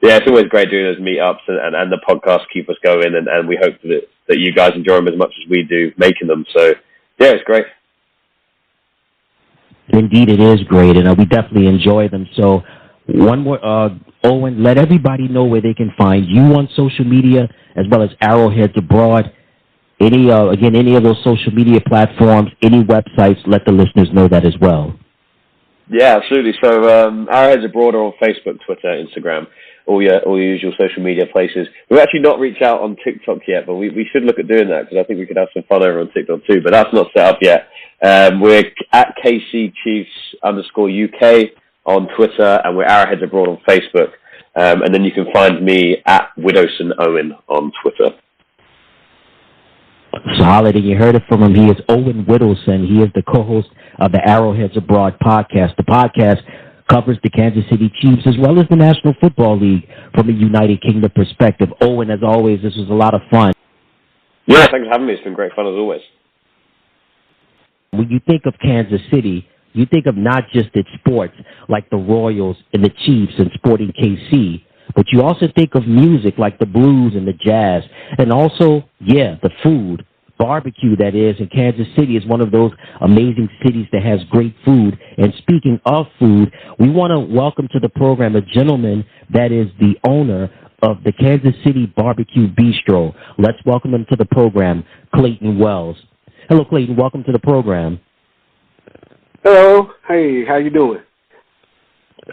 yeah, it's always great doing those meetups, and the podcasts keep us going, and we hope that you guys enjoy them as much as we do making them. So yeah, it's great. Indeed, it is great, and we definitely enjoy them. So one more, Owen, let everybody know where they can find you on social media, as well as Arrowheads Abroad. Any of those social media platforms, any websites, let the listeners know that as well. Yeah, absolutely. So Arrowheads Abroad are on Facebook, Twitter, Instagram, all your usual social media places. We've actually not reached out on TikTok yet, but we should look at doing that, because I think we could have some fun over on TikTok too, but that's not set up yet. We're at KCChiefs_UK on Twitter, and we're Arrowheads Abroad on Facebook. And then you can find me at Widdowson Owen on Twitter. Solid, and you heard it from him. He is OwenWiddowson. He is the co-host of the Arrowheads Abroad podcast. The podcast covers the Kansas City Chiefs as well as the National Football League from a United Kingdom perspective. Owen, as always, this was a lot of fun. Yeah, thanks for having me. It's been great fun as always. When you think of Kansas City, you think of not just its sports, like the Royals and the Chiefs and Sporting KC, but you also think of music like the blues and the jazz, and also, yeah, the food, barbecue, that is. And Kansas City is one of those amazing cities that has great food. And speaking of food, we want to welcome to the program a gentleman that is the owner of the KansasCityBBQBistro. Let's welcome him to the program, KlaytonWells. Hello, Clayton. Welcome to the program. Hello. Hey, how you doing?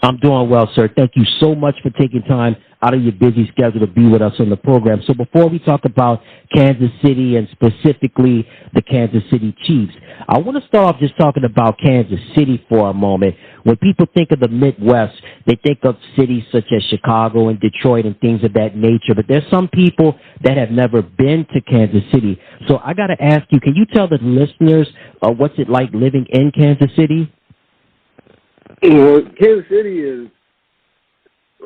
I'm doing well, sir. Thank you so much for taking time out of your busy schedule to be with us on the program. So before we talk about Kansas City and specifically the Kansas City Chiefs, I want to start off just talking about Kansas City for a moment. When people think of the Midwest, they think of cities such as Chicago and Detroit and things of that nature. But there's some people that have never been to Kansas City. So I got to ask you, can you tell the listeners what's it like living in Kansas City? Kansas City is,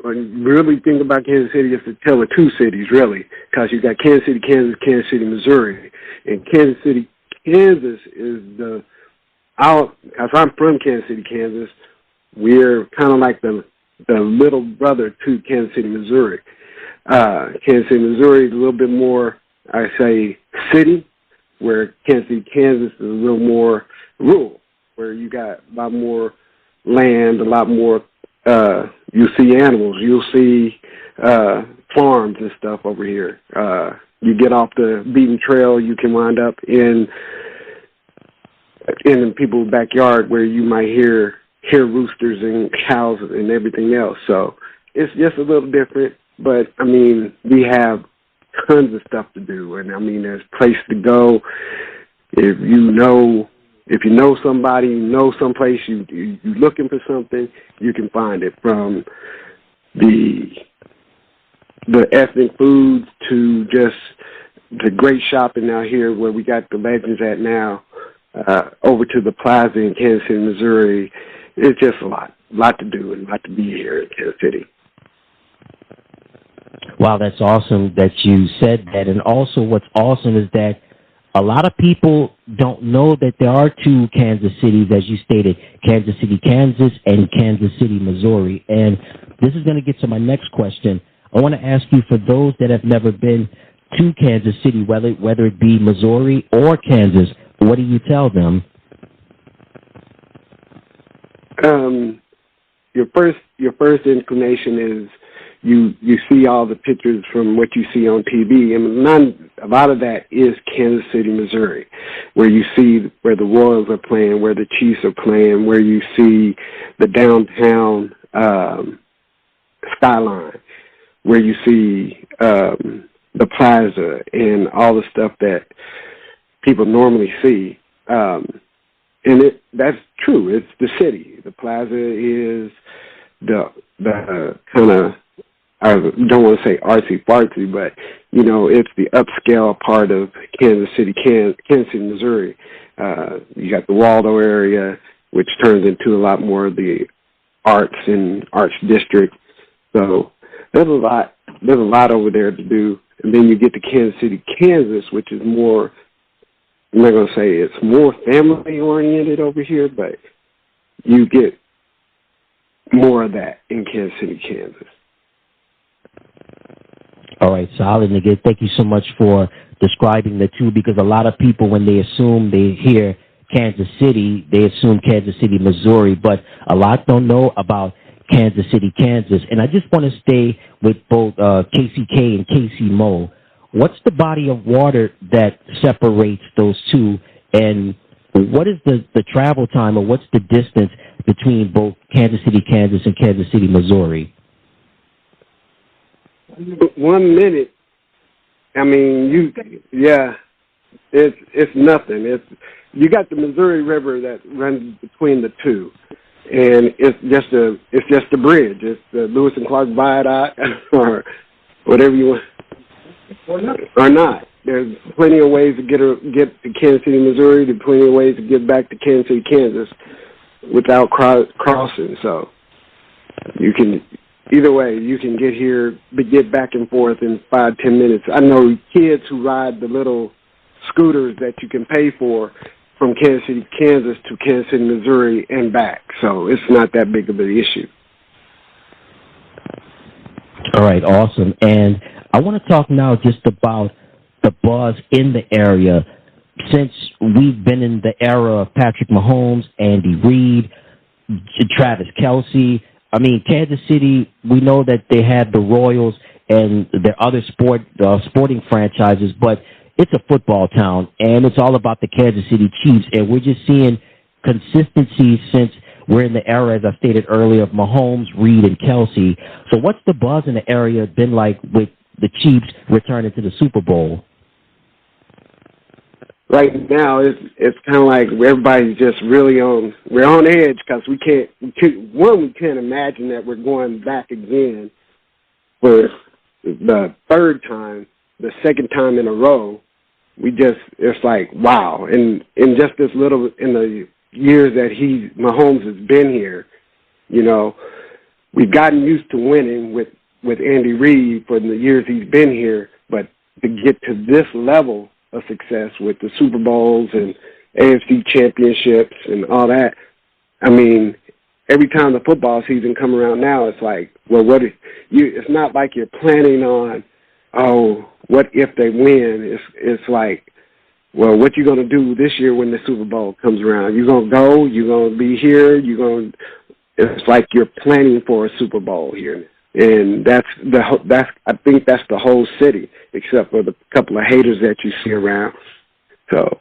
when you really think about Kansas City, you have to tell the two cities, really, because you got Kansas City, Kansas, Kansas City, Missouri. And Kansas City, Kansas is because I'm from Kansas City, Kansas, we're kind of like the little brother to Kansas City, Missouri. Kansas City, Missouri is a little bit more, I say, city, where Kansas City, Kansas is a little more rural, where you got a lot more land, a lot more, you'll see animals, you'll see farms and stuff over here. You get off the beaten trail, you can wind up in people's backyard where you might hear roosters and cows and everything else. So it's just a little different, but I mean, we have tons of stuff to do. And I mean, there's place to go. If you know somebody, you know someplace, you're looking for something, you can find it, from the ethnic foods to just the great shopping out here where we got the Legends at now, over to the Plaza in Kansas City, Missouri. It's just a lot to do and a lot to be here in Kansas City. Wow, that's awesome that you said that. And also what's awesome is that a lot of people don't know that there are two Kansas cities, as you stated, Kansas City, Kansas, and Kansas City, Missouri. And this is going to get to my next question. I want to ask you, for those that have never been to Kansas City, whether it be Missouri or Kansas, what do you tell them? Your first inclination is you see all the pictures from what you see on TV, and a lot of that is Kansas City, Missouri, where you see where the Royals are playing, where the Chiefs are playing, where you see the downtown skyline, where you see the Plaza and all the stuff that people normally see. And that's true. It's the city. The Plaza is the kind of, I don't want to say artsy-fartsy, but, it's the upscale part of Kansas City, Missouri. You got the Waldo area, which turns into a lot more of the arts and arts district. So there's a lot over there to do. And then you get to Kansas City, Kansas, which is more, I'm not going to say it's more family-oriented over here, but you get more of that in Kansas City, Kansas. All right, solid. And again, thank you so much for describing the two, because a lot of people, when they hear Kansas City, they assume Kansas City, Missouri, but a lot don't know about Kansas City, Kansas. And I just want to stay with both KCK and KC-Mo. What's the body of water that separates those two, and what is the travel time, or what's the distance between both Kansas City, Kansas, and Kansas City, Missouri? 1 minute. I mean, it's nothing. You got the Missouri River that runs between the two, and it's just a bridge. It's the Lewis and Clark Viaduct, or whatever you want, or not. There's plenty of ways to get to Kansas City, Missouri. There's plenty of ways to get back to Kansas City, Kansas, without crossing. So you can. Either way, you can get back and forth in 5-10 minutes. I know kids who ride the little scooters that you can pay for from Kansas City, Kansas to Kansas City, Missouri and back. So it's not that big of an issue. All right, awesome. And I want to talk now just about the buzz in the area. Since we've been in the era of Patrick Mahomes, AndyReid, Travis Kelce, I mean, Kansas City, we know that they had the Royals and their other sporting franchises, but it's a football town, and it's all about the Kansas City Chiefs, and we're just seeing consistency since we're in the era, as I stated earlier, of Mahomes, Reid, and Kelce. So what's the buzz in the area been like with the Chiefs returning to the Super Bowl? Right now, it's kind of like everybody's just really we're on edge, because we can't imagine that we're going back again for the third time, the second time in a row. It's like, wow. And in just this little, in the years that Mahomes has been here, we've gotten used to winning with AndyReid for the years he's been here, but to get to this level of success with the Super Bowls and AFCChampionships and all that, I mean, every time the football season come around now, it's like, well, it's not like you're planning on, what if they win? It's like, well, what you going to do this year when the Super Bowl comes around? You going to go? You going to be here? It's like you're planning for a Super Bowl here. And I think that's the whole city, except for the couple of haters that you see around. So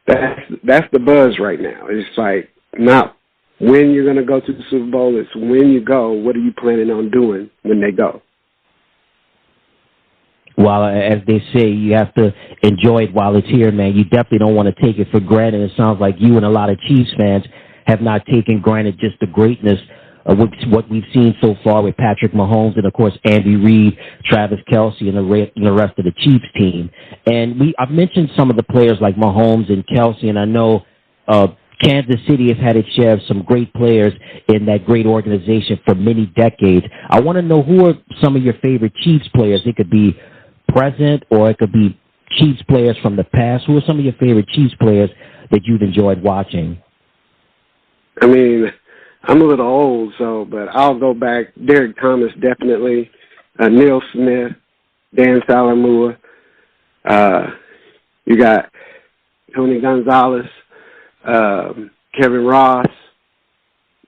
that's the buzz right now. It's like not when you're going to go to the Super Bowl, it's when you go, what are you planning on doing when they go? Well, as they say, you have to enjoy it while it's here, man. You definitely don't want to take it for granted. It sounds like you and a lot of Chiefs fans have not taken granted just the greatness of what we've seen so far with Patrick Mahomes and, of course, AndyReid, Travis Kelce, and the rest of the Chiefs team. And I've mentioned some of the players like Mahomes and Kelce, and I know Kansas City has had its share of some great players in that great organization for many decades. I want to know, who are some of your favorite Chiefs players? It could be present or it could be Chiefs players from the past. Who are some of your favorite Chiefs players that you've enjoyed watching? I mean, I'm a little old, but I'll go back. Derek Thomas, definitely. Neil Smith, Dan Salamua. You got Tony Gonzalez, Kevin Ross.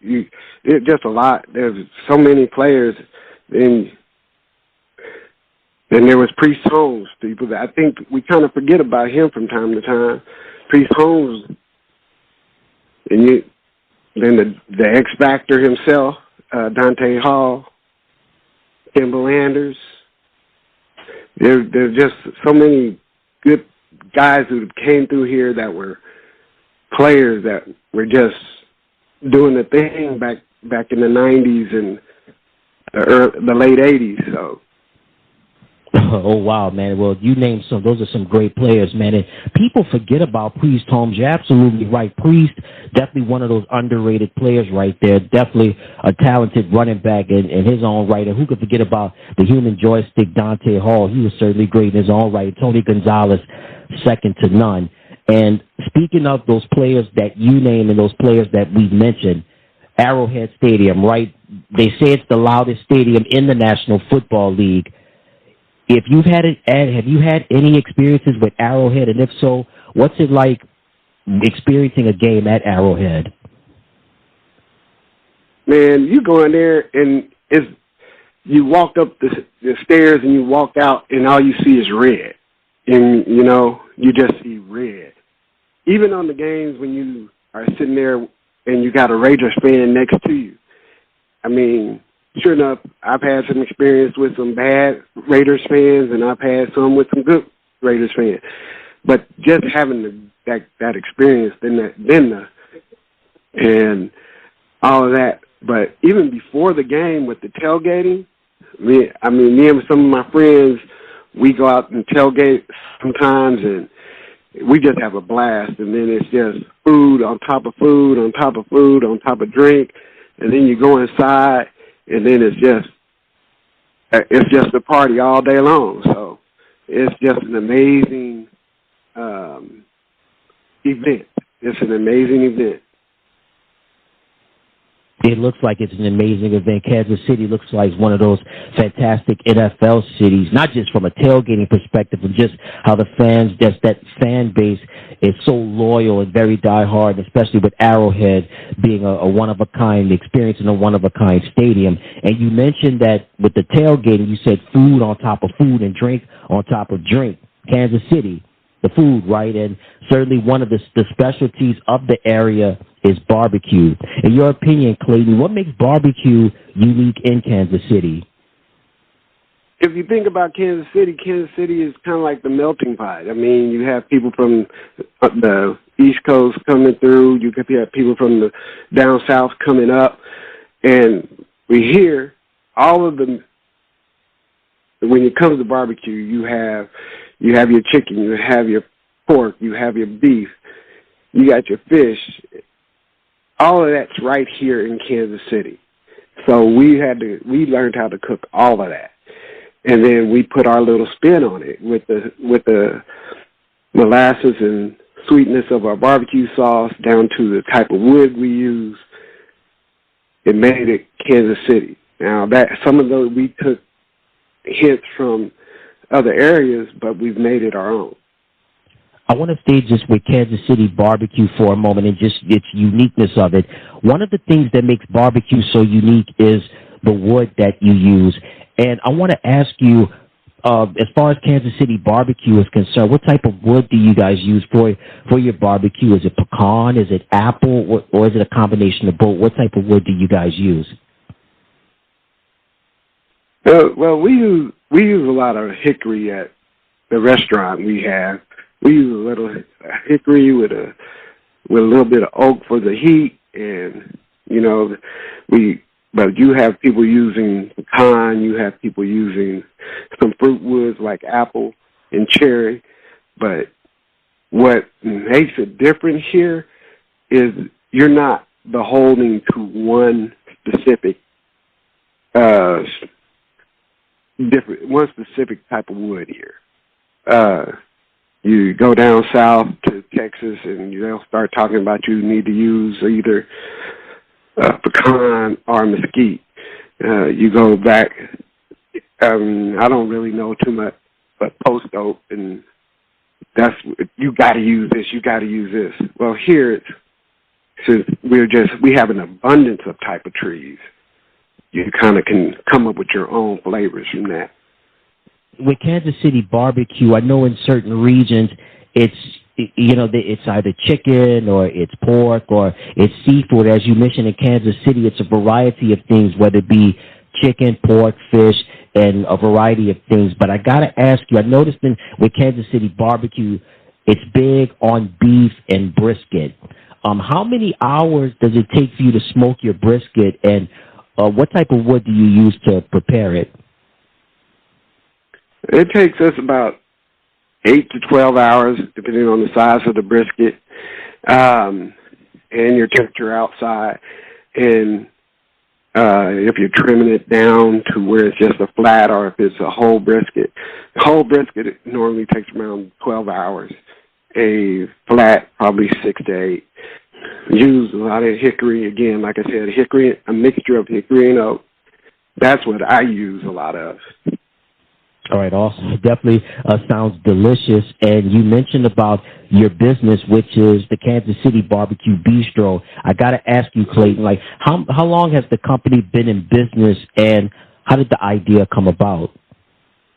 It's just a lot. There's so many players. And there was Priest Holmes. I think we kind of forget about him from time to time. Priest Holmes, and then the X Factor himself, Dante Hall, Kimball Anders. There's just so many good guys who came through here that were players that were just doing the thing back in the 90s and the late 80s. So. Oh, wow, man. Well, you named some. Those are some great players, man. And people forget about Priest Holmes. You're absolutely right. Priest, definitely one of those underrated players right there. Definitely a talented running back in his own right. And who could forget about the human joystick, Dante Hall? He was certainly great in his own right. Tony Gonzalez, second to none. And speaking of those players that you named and those players that we mentioned, Arrowhead Stadium, right? They say it's the loudest stadium in the National Football League. If you've had it, Ed, have you had any experiences with Arrowhead? And if so, what's it like experiencing a game at Arrowhead? Man, you go in there and you walk up the stairs and you walk out and all you see is red. And, you just see red. Even on the games when you are sitting there and you got a Raiders fan next to you. I mean, sure enough, I've had some experience with some bad Raiders fans, and I've had some with some good Raiders fans. But just having that experience, and all of that. But even before the game with the tailgating, me and some of my friends, we go out and tailgate sometimes, and we just have a blast. And then it's just food on top of food on top of food on top of drink, and then you go inside. And then it's just a party all day long. So it's just an amazing event. It's an amazing event. It looks like it's an amazing event. Kansas City looks like one of those fantastic NFL cities, not just from a tailgating perspective, but just how the fans, just that fan base is so loyal and very diehard, especially with Arrowhead being a one-of-a-kind experience in a one-of-a-kind stadium. And you mentioned that with the tailgating, you said food on top of food and drink on top of drink. Kansas City, the food, right? And certainly one of the specialties of the area is barbecue. In your opinion, Clayton, what makes barbecue unique in Kansas City? If you think about Kansas City is kind of like the melting pot. I mean, you have people from the East Coast coming through. You could have people from the down south coming up. And we hear all of them. When it comes to barbecue, you have your chicken, you have your pork, you have your beef, you got your fish. All of that's right here in Kansas City. So we learned how to cook all of that. And then we put our little spin on it with the molasses and sweetness of our barbecue sauce down to the type of wood we use. It made it Kansas City. Now some of those we took hints from other areas, but we've made it our own. I want to stay just with Kansas City barbecue for a moment and just its uniqueness of it. One of the things that makes barbecue so unique is the wood that you use. And I want to ask you, as far as Kansas City barbecue is concerned, what type of wood do you guys use for your barbecue? Is it pecan? Is it apple? Or is it a combination of both? What type of wood do you guys use? Well, we we use a lot of hickory at the restaurant we have. We use a little hickory with a little bit of oak for the heat, and but you have people using pecan, you have people using some fruit woods like apple and cherry. But what makes it different here is you're not beholden to one specific type of wood here. You go down south to Texas, and they'll start talking about you need to use either pecan or mesquite. You go back, I don't really know too much, but post oak, and that's, you got to use this, you got to use this. Well, here, since we have an abundance of type of trees, you kind of can come up with your own flavors from that. With Kansas City barbecue, I know in certain regions it's either chicken or it's pork or it's seafood. As you mentioned, in Kansas City, it's a variety of things, whether it be chicken, pork, fish, and a variety of things. But I got to ask you, I noticed with Kansas City barbecue, it's big on beef and brisket. How many hours does it take for you to smoke your brisket, and what type of wood do you use to prepare it? It takes us about 8 to 12 hours, depending on the size of the brisket and your temperature outside. And if you're trimming it down to where it's just a flat, or if it's a whole brisket. The whole brisket normally takes around 12 hours. A flat, probably 6 to 8. Use a lot of hickory. Again, like I said, hickory, a mixture of hickory and oak. That's what I use a lot of. All right, awesome. Definitely sounds delicious. And you mentioned about your business, which is the Kansas City BBQ I got to ask you, Clayton, like how long has the company been in business, and how did the idea come about?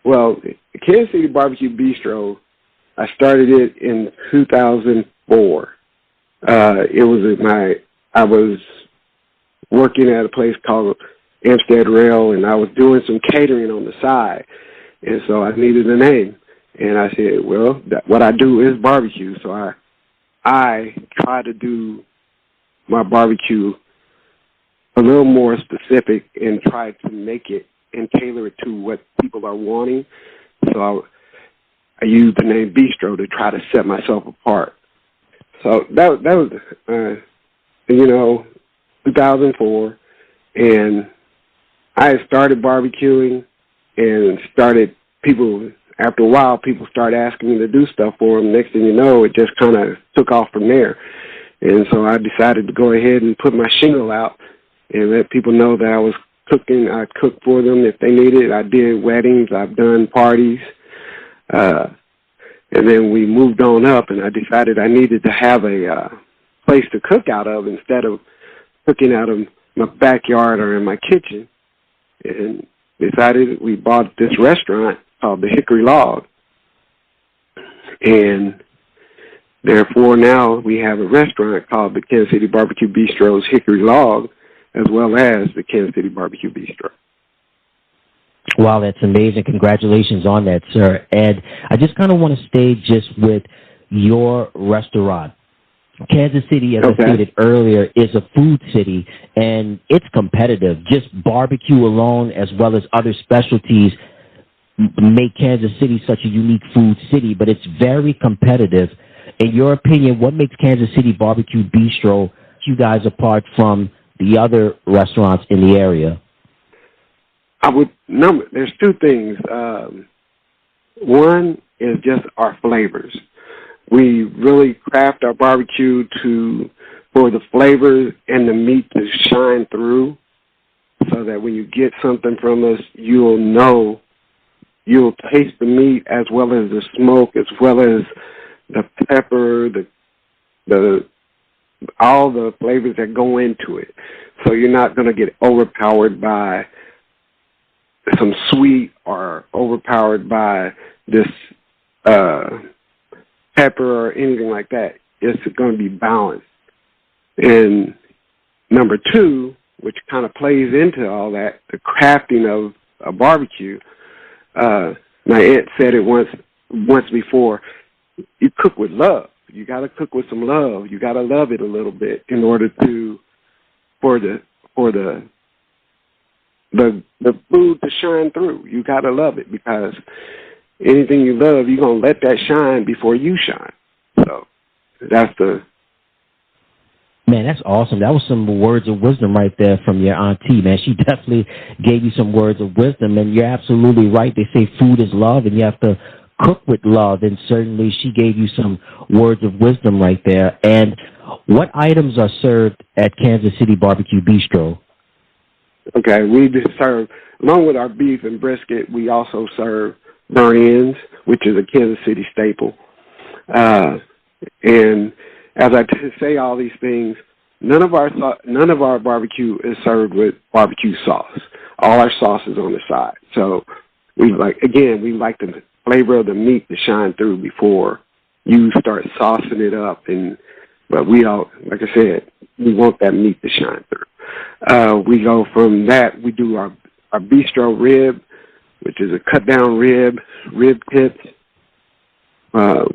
Well, the Kansas City BBQ, I started it in 2004. I was working at a place called Amstead Rail, and I was doing some catering on the side. And so I needed a name. And I said, well, what I do is barbecue. So I try to do my barbecue a little more specific and try to make it and tailor it to what people are wanting. So I used the name Bistro to try to set myself apart. So that was 2004. And I started barbecuing. And after a while, people started asking me to do stuff for them. Next thing you know, it just kind of took off from there. And so I decided to go ahead and put my shingle out and let people know that I was cooking. I cooked for them if they needed. I did weddings. I've done parties. And then we moved on up, and I decided I needed to have a place to cook out of instead of cooking out of my backyard or in my kitchen. And decided we bought this restaurant called the Hickory Log. And therefore now we have a restaurant called the Kansas City BBQBistro's Hickory Log, as well as the Kansas City BBQ Bistro. Wow, that's amazing. Congratulations on that, sir. And I just kind of want to stay just with your restaurant. Kansas City, as I stated earlier, is a food city, and it's competitive. Just barbecue alone, as well as other specialties, make Kansas City such a unique food city, but it's very competitive. In your opinion, what makes Kansas City BBQ Bistro you guys apart from the other restaurants in the area? There's two things. One is just our flavors. We really craft our barbecue for the flavors and the meat to shine through, so that when you get something from us, you'll taste the meat as well as the smoke, as well as the pepper, all the flavors that go into it. So you're not going to get overpowered by some sweet or overpowered by this pepper or anything like that. It's going to be balanced. And number two, which kind of plays into all that, the crafting of a barbecue, my aunt said it once before. You cook with love. You got to cook with some love. You got to love it a little bit in order for the food to shine through. You got to love it, because anything you love, you're going to let that shine before you shine. So that's the... Man, that's awesome. That was some words of wisdom right there from your auntie, man. She definitely gave you some words of wisdom, and you're absolutely right. They say food is love, and you have to cook with love, and certainly she gave you some words of wisdom right there. And what items are served at Kansas City Barbecue Bistro? Okay, we just serve, along with our beef and brisket, we also serve burnt ends, which is a Kansas City staple. And as I say all these things, none of our barbecue is served with barbecue sauce. All our sauce is on the side. So we like the flavor of the meat to shine through before you start saucing it up. But we all, like I said, we want that meat to shine through. We go from that. We do our bistro rib, which is a cut down rib tips.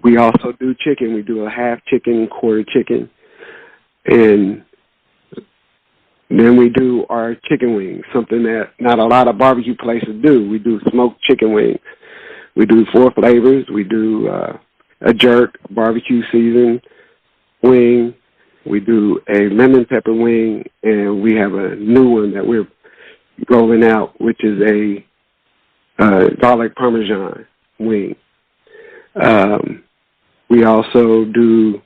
We also do chicken. We do a half chicken, quarter chicken. And then we do our chicken wings, something that not a lot of barbecue places do. We do smoked chicken wings. We do 4 flavors. We do a jerk, barbecue seasoned wing. We do a lemon pepper wing. And we have a new one that we're rolling out, which is a garlic parmesan wing. We also do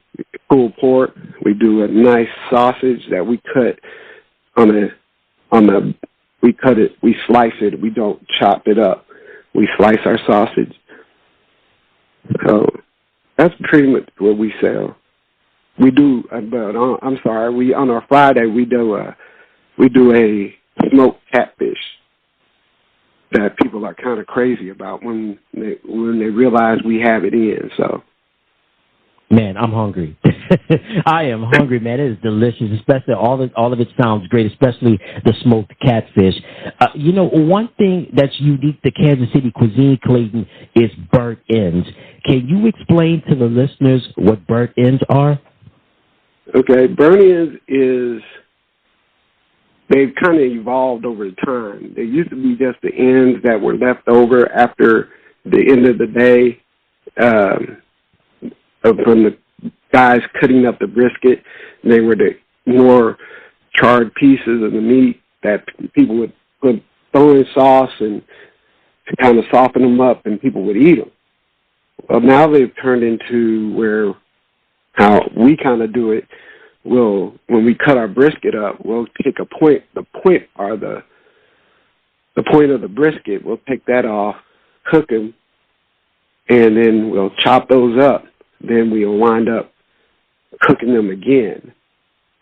pulled pork. We do a nice sausage that we cut we slice it. We don't chop it up. We slice our sausage. So that's pretty much what we sell. We do, but on our Friday we do a smoked catfish that people are kind of crazy about when they realize we have it in. So, man, I'm hungry. I am hungry, man. It is delicious, especially all of it sounds great, especially the smoked catfish. One thing that's unique to Kansas City cuisine, Clayton, is burnt ends. Can you explain to the listeners what burnt ends are? Okay, burnt ends is, they've kind of evolved over time. There used to be just the ends that were left over after the end of the day from the guys cutting up the brisket. They were the more charred pieces of the meat that people would throw in sauce and to kind of soften them up, and people would eat them. Well, now they've turned into where how we kind of do it. When we cut our brisket up, we'll take the point of the brisket. We'll take that off, cook them, and then we'll chop those up. Then we'll wind up cooking them again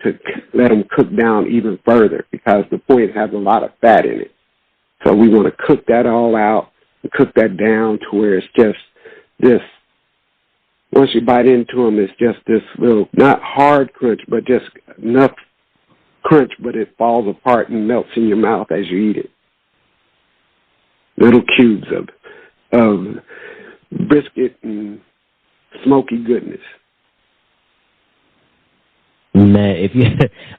to let them cook down even further, because the point has a lot of fat in it. So we want to cook that all out and cook that down to where it's just this. Once you bite into them, it's just this little, not hard crunch, but just enough crunch, but it falls apart and melts in your mouth as you eat it. Little cubes of brisket and smoky goodness. Man,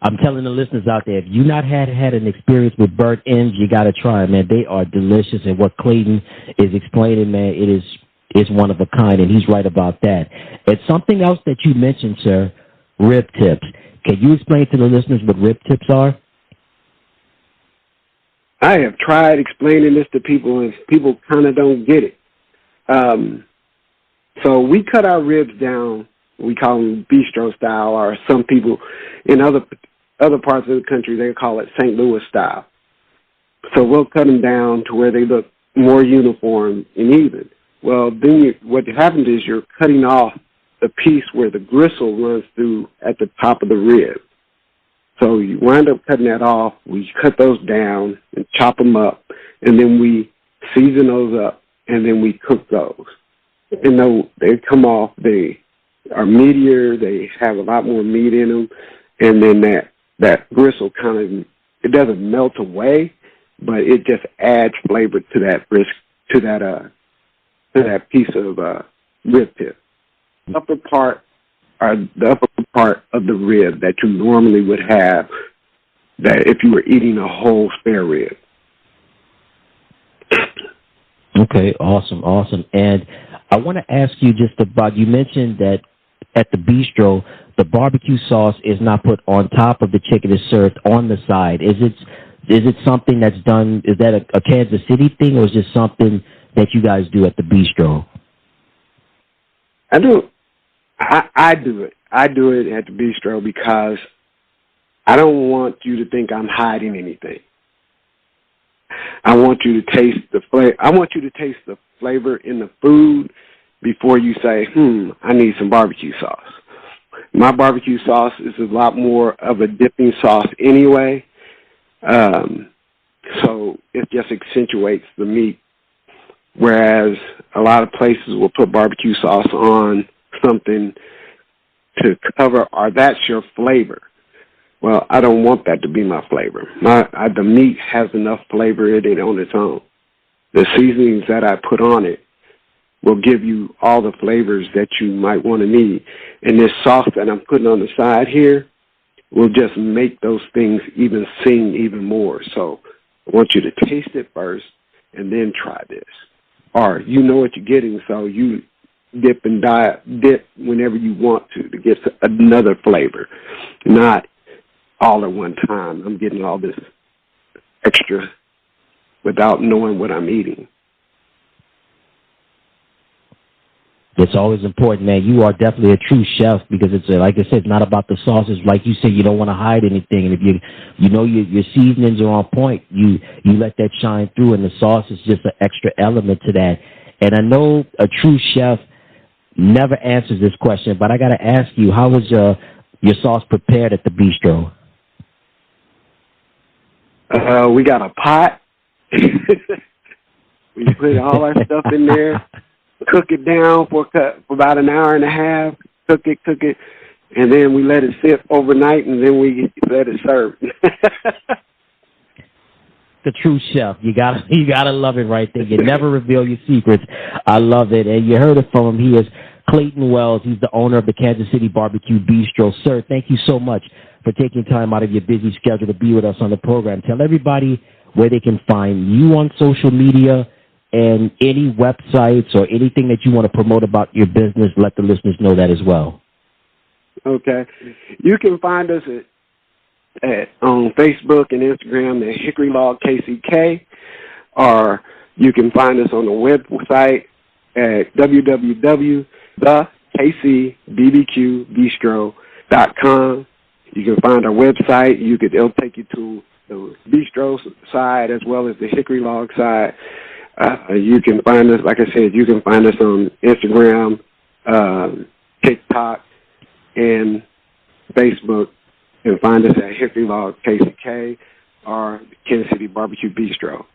I'm telling the listeners out there, if you not had an experience with burnt ends, you got to try it, man. They are delicious, and what Clayton is explaining, man, it is one of a kind, and he's right about that. And something else that you mentioned, sir, rib tips. Can you explain to the listeners what rib tips are? I have tried explaining this to people, and people kind of don't get it. So we cut our ribs down. We call them bistro style, or some people in other parts of the country, they call it St. Louis style. So we'll cut them down to where they look more uniform and even. Well, then what happens is you're cutting off the piece where the gristle runs through at the top of the rib. So you wind up cutting that off. We cut those down and chop them up, and then we season those up, and then we cook those. And they come off, they are meatier, they have a lot more meat in them, and then that gristle it doesn't melt away, but it just adds flavor to to that piece of rib tip. The upper part of the rib that you normally would have that if you were eating a whole spare rib. Okay, awesome. And I want to ask you just about, you mentioned that at the bistro, the barbecue sauce is not put on top of the chicken, it's served on the side. Is it something that's done, is that a Kansas City thing, or is it something that you guys do at the bistro? I do it. I do it at the bistro because I don't want you to think I'm hiding anything. I want you to taste the flavor. I want you to taste the flavor in the food before you say, I need some barbecue sauce. My barbecue sauce is a lot more of a dipping sauce anyway, so it just accentuates the meat, whereas a lot of places will put barbecue sauce on something to cover, or that's your flavor. Well, I don't want that to be my flavor. The meat has enough flavor in it on its own. The seasonings that I put on it will give you all the flavors that you might want to need. And this sauce that I'm putting on the side here will just make those things even sing even more. So I want you to taste it first and then try this. Or you know what you're getting, so you dip whenever you want to get another flavor, not all at one time. I'm getting all this extra without knowing what I'm eating. It's always important, man. You are definitely a true chef because it's, like I said, it's not about the sauces. Like you said, you don't want to hide anything. And if you know your seasonings are on point, you let that shine through, and the sauce is just an extra element to that. And I know a true chef never answers this question, but I got to ask you, how was your sauce prepared at the bistro? We got a pot. We put all our stuff in there, cook it down for about an hour and a half, cook it, and then we let it sit overnight, and then we let it serve. The true chef. You gotta love it right there. You never reveal your secrets. I love it. And you heard it from him. He is ClaytonWells. He's the owner of the Kansas City BBQ Sir, thank you so much for taking time out of your busy schedule to be with us on the program. Tell everybody where they can find you on social media and any websites or anything that you want to promote about your business. Let the listeners know that as well. Okay. You can find us on Facebook and Instagram at Hickory Log KCK, or you can find us on the website at www.KCBBQBistro.com. You can find our website. It'll take you to the bistro side as well as the Hickory Log side. You can find us, like I said, you can find us on Instagram, TikTok, and Facebook, and find us at Hickory Log KCK or Kansas City Barbecue Bistro.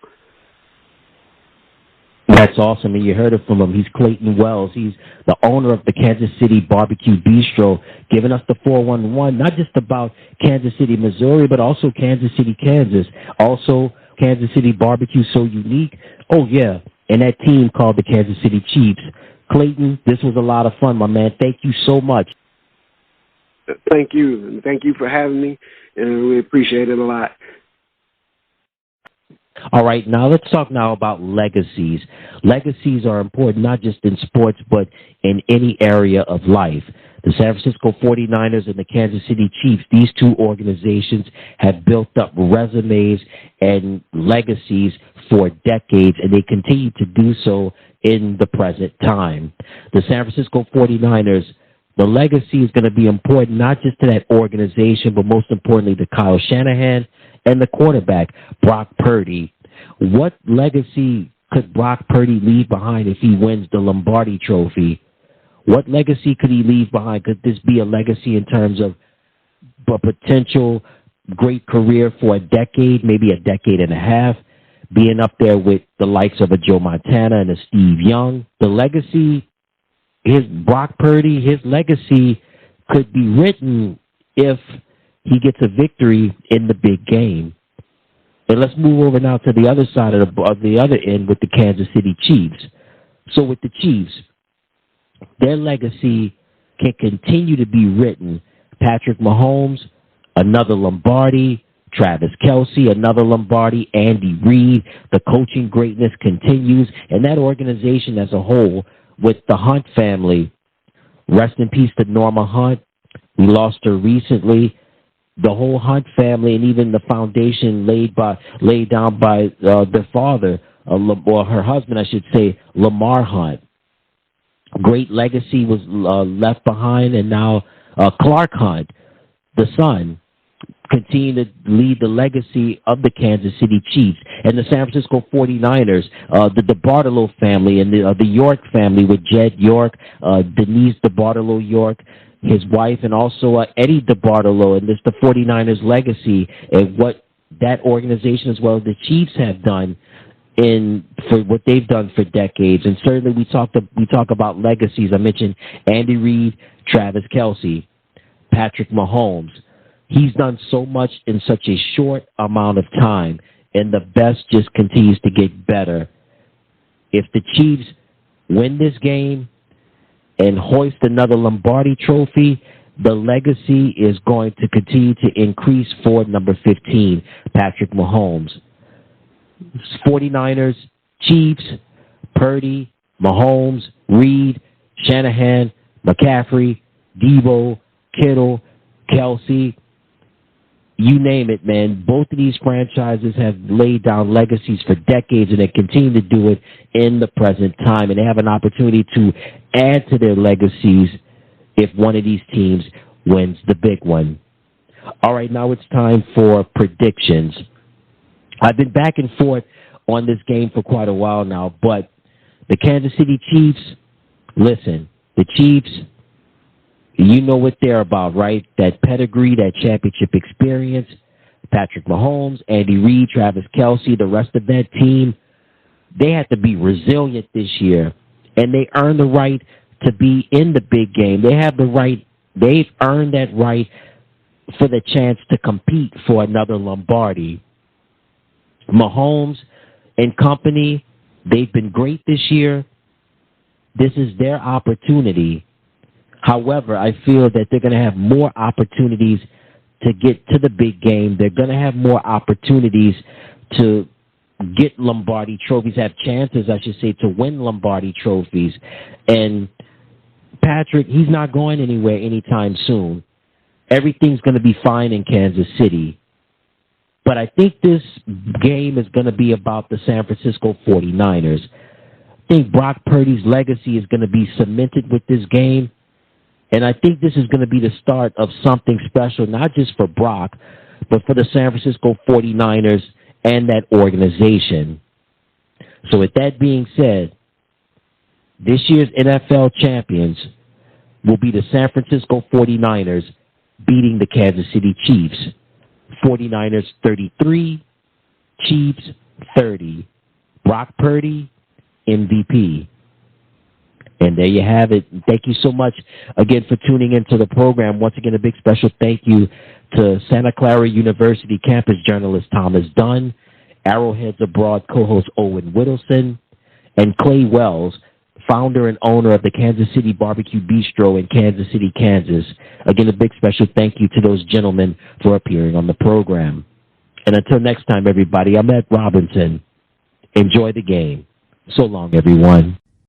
That's awesome, and you heard it from him. He's ClaytonWells. He's the owner of the Kansas City Barbecue Bistro, giving us the 411, not just about Kansas City, Missouri, but also Kansas City, Kansas. Also, Kansas City Barbecue, so unique. Oh, yeah, and that team called the Kansas City Chiefs. Clayton, this was a lot of fun, my man. Thank you so much. Thank you, and thank you for having me, and we appreciate it a lot. All right, now let's talk now about legacies. Legacies are important not just in sports, but in any area of life. The San Francisco 49ers and the Kansas City Chiefs, these two organizations have built up resumes and legacies for decades, and they continue to do so in the present time. The San Francisco 49ers, the legacy is going to be important not just to that organization, but most importantly to KyleShanahan and the quarterback, BrockPurdy. What legacy could BrockPurdy leave behind if he wins the Lombardi Trophy? What legacy could he leave behind? Could this be a legacy in terms of a potential great career for a decade, maybe a decade and a half, being up there with the likes of a Joe Montana and a Steve Young? The legacy, BrockPurdy, his legacy could be written if he gets a victory in the big game. And let's move over now to the other side of the other end with the Kansas City Chiefs. So with the Chiefs, their legacy can continue to be written. PatrickMahomes, another Lombardi. Travis Kelce, another Lombardi. AndyReid. The coaching greatness continues. And that organization as a whole, with the Hunt family, rest in peace to Norma Hunt. We lost her recently. The whole Hunt family and even the foundation laid down by their father, or her husband, I should say, Lamar Hunt. Great legacy was left behind, and now Clark Hunt, the son, continue to lead the legacy of the Kansas City Chiefs and the San Francisco 49ers, the DeBartolo family and the York family with Jed York, Denise DeBartolo York, his wife, and also Eddie DeBartolo, and this the 49ers legacy and what that organization as well as the Chiefs have done for what they've done for decades. And certainly we talk about legacies. I mentioned AndyReid, Travis Kelce, PatrickMahomes. He's done so much in such a short amount of time, and the best just continues to get better. If the Chiefs win this game and hoist another Lombardi trophy, the legacy is going to continue to increase for number 15, PatrickMahomes. 49ers, Chiefs, Purdy, Mahomes, Reed, Shanahan, McCaffrey, Debo, Kittle, Kelce, you name it, man. Both of these franchises have laid down legacies for decades, and they continue to do it in the present time. And they have an opportunity to add to their legacies if one of these teams wins the big one. All right, now it's time for predictions. I've been back and forth on this game for quite a while now, but the Kansas City Chiefs, listen, the Chiefs, you know what they're about, right? That pedigree, that championship experience. PatrickMahomes, AndyReid, Travis Kelce, the rest of that team, they have to be resilient this year, and they earn the right to be in the big game. They have the right, they've earned that right for the chance to compete for another Lombardi. Mahomes and company, they've been great this year. This is their opportunity. However, I feel that they're going to have more opportunities to get to the big game. They're going to have more opportunities to get Lombardi trophies, have chances, I should say, to win Lombardi trophies. And Patrick, he's not going anywhere anytime soon. Everything's going to be fine in Kansas City. But I think this game is going to be about the San Francisco 49ers. I think BrockPurdy's legacy is going to be cemented with this game. And I think this is going to be the start of something special, not just for Brock, but for the San Francisco 49ers and that organization. So with that being said, this year's NFL champions will be the San Francisco 49ers beating the Kansas City Chiefs. 49ers 33, Chiefs 30. Brock Purdy, MVP. And there you have it. Thank you so much again for tuning into the program. Once again, a big special thank you to Santa Clara University campus journalist ThomasDunn, ArrowheadsAbroad co-host OwenWiddowson, and KlayWells, founder and owner of the KansasCityBBQBistro in Kansas City, Kansas. Again, a big special thank you to those gentlemen for appearing on the program. And until next time, everybody, I'm Ed Robinson. Enjoy the game. So long, everyone.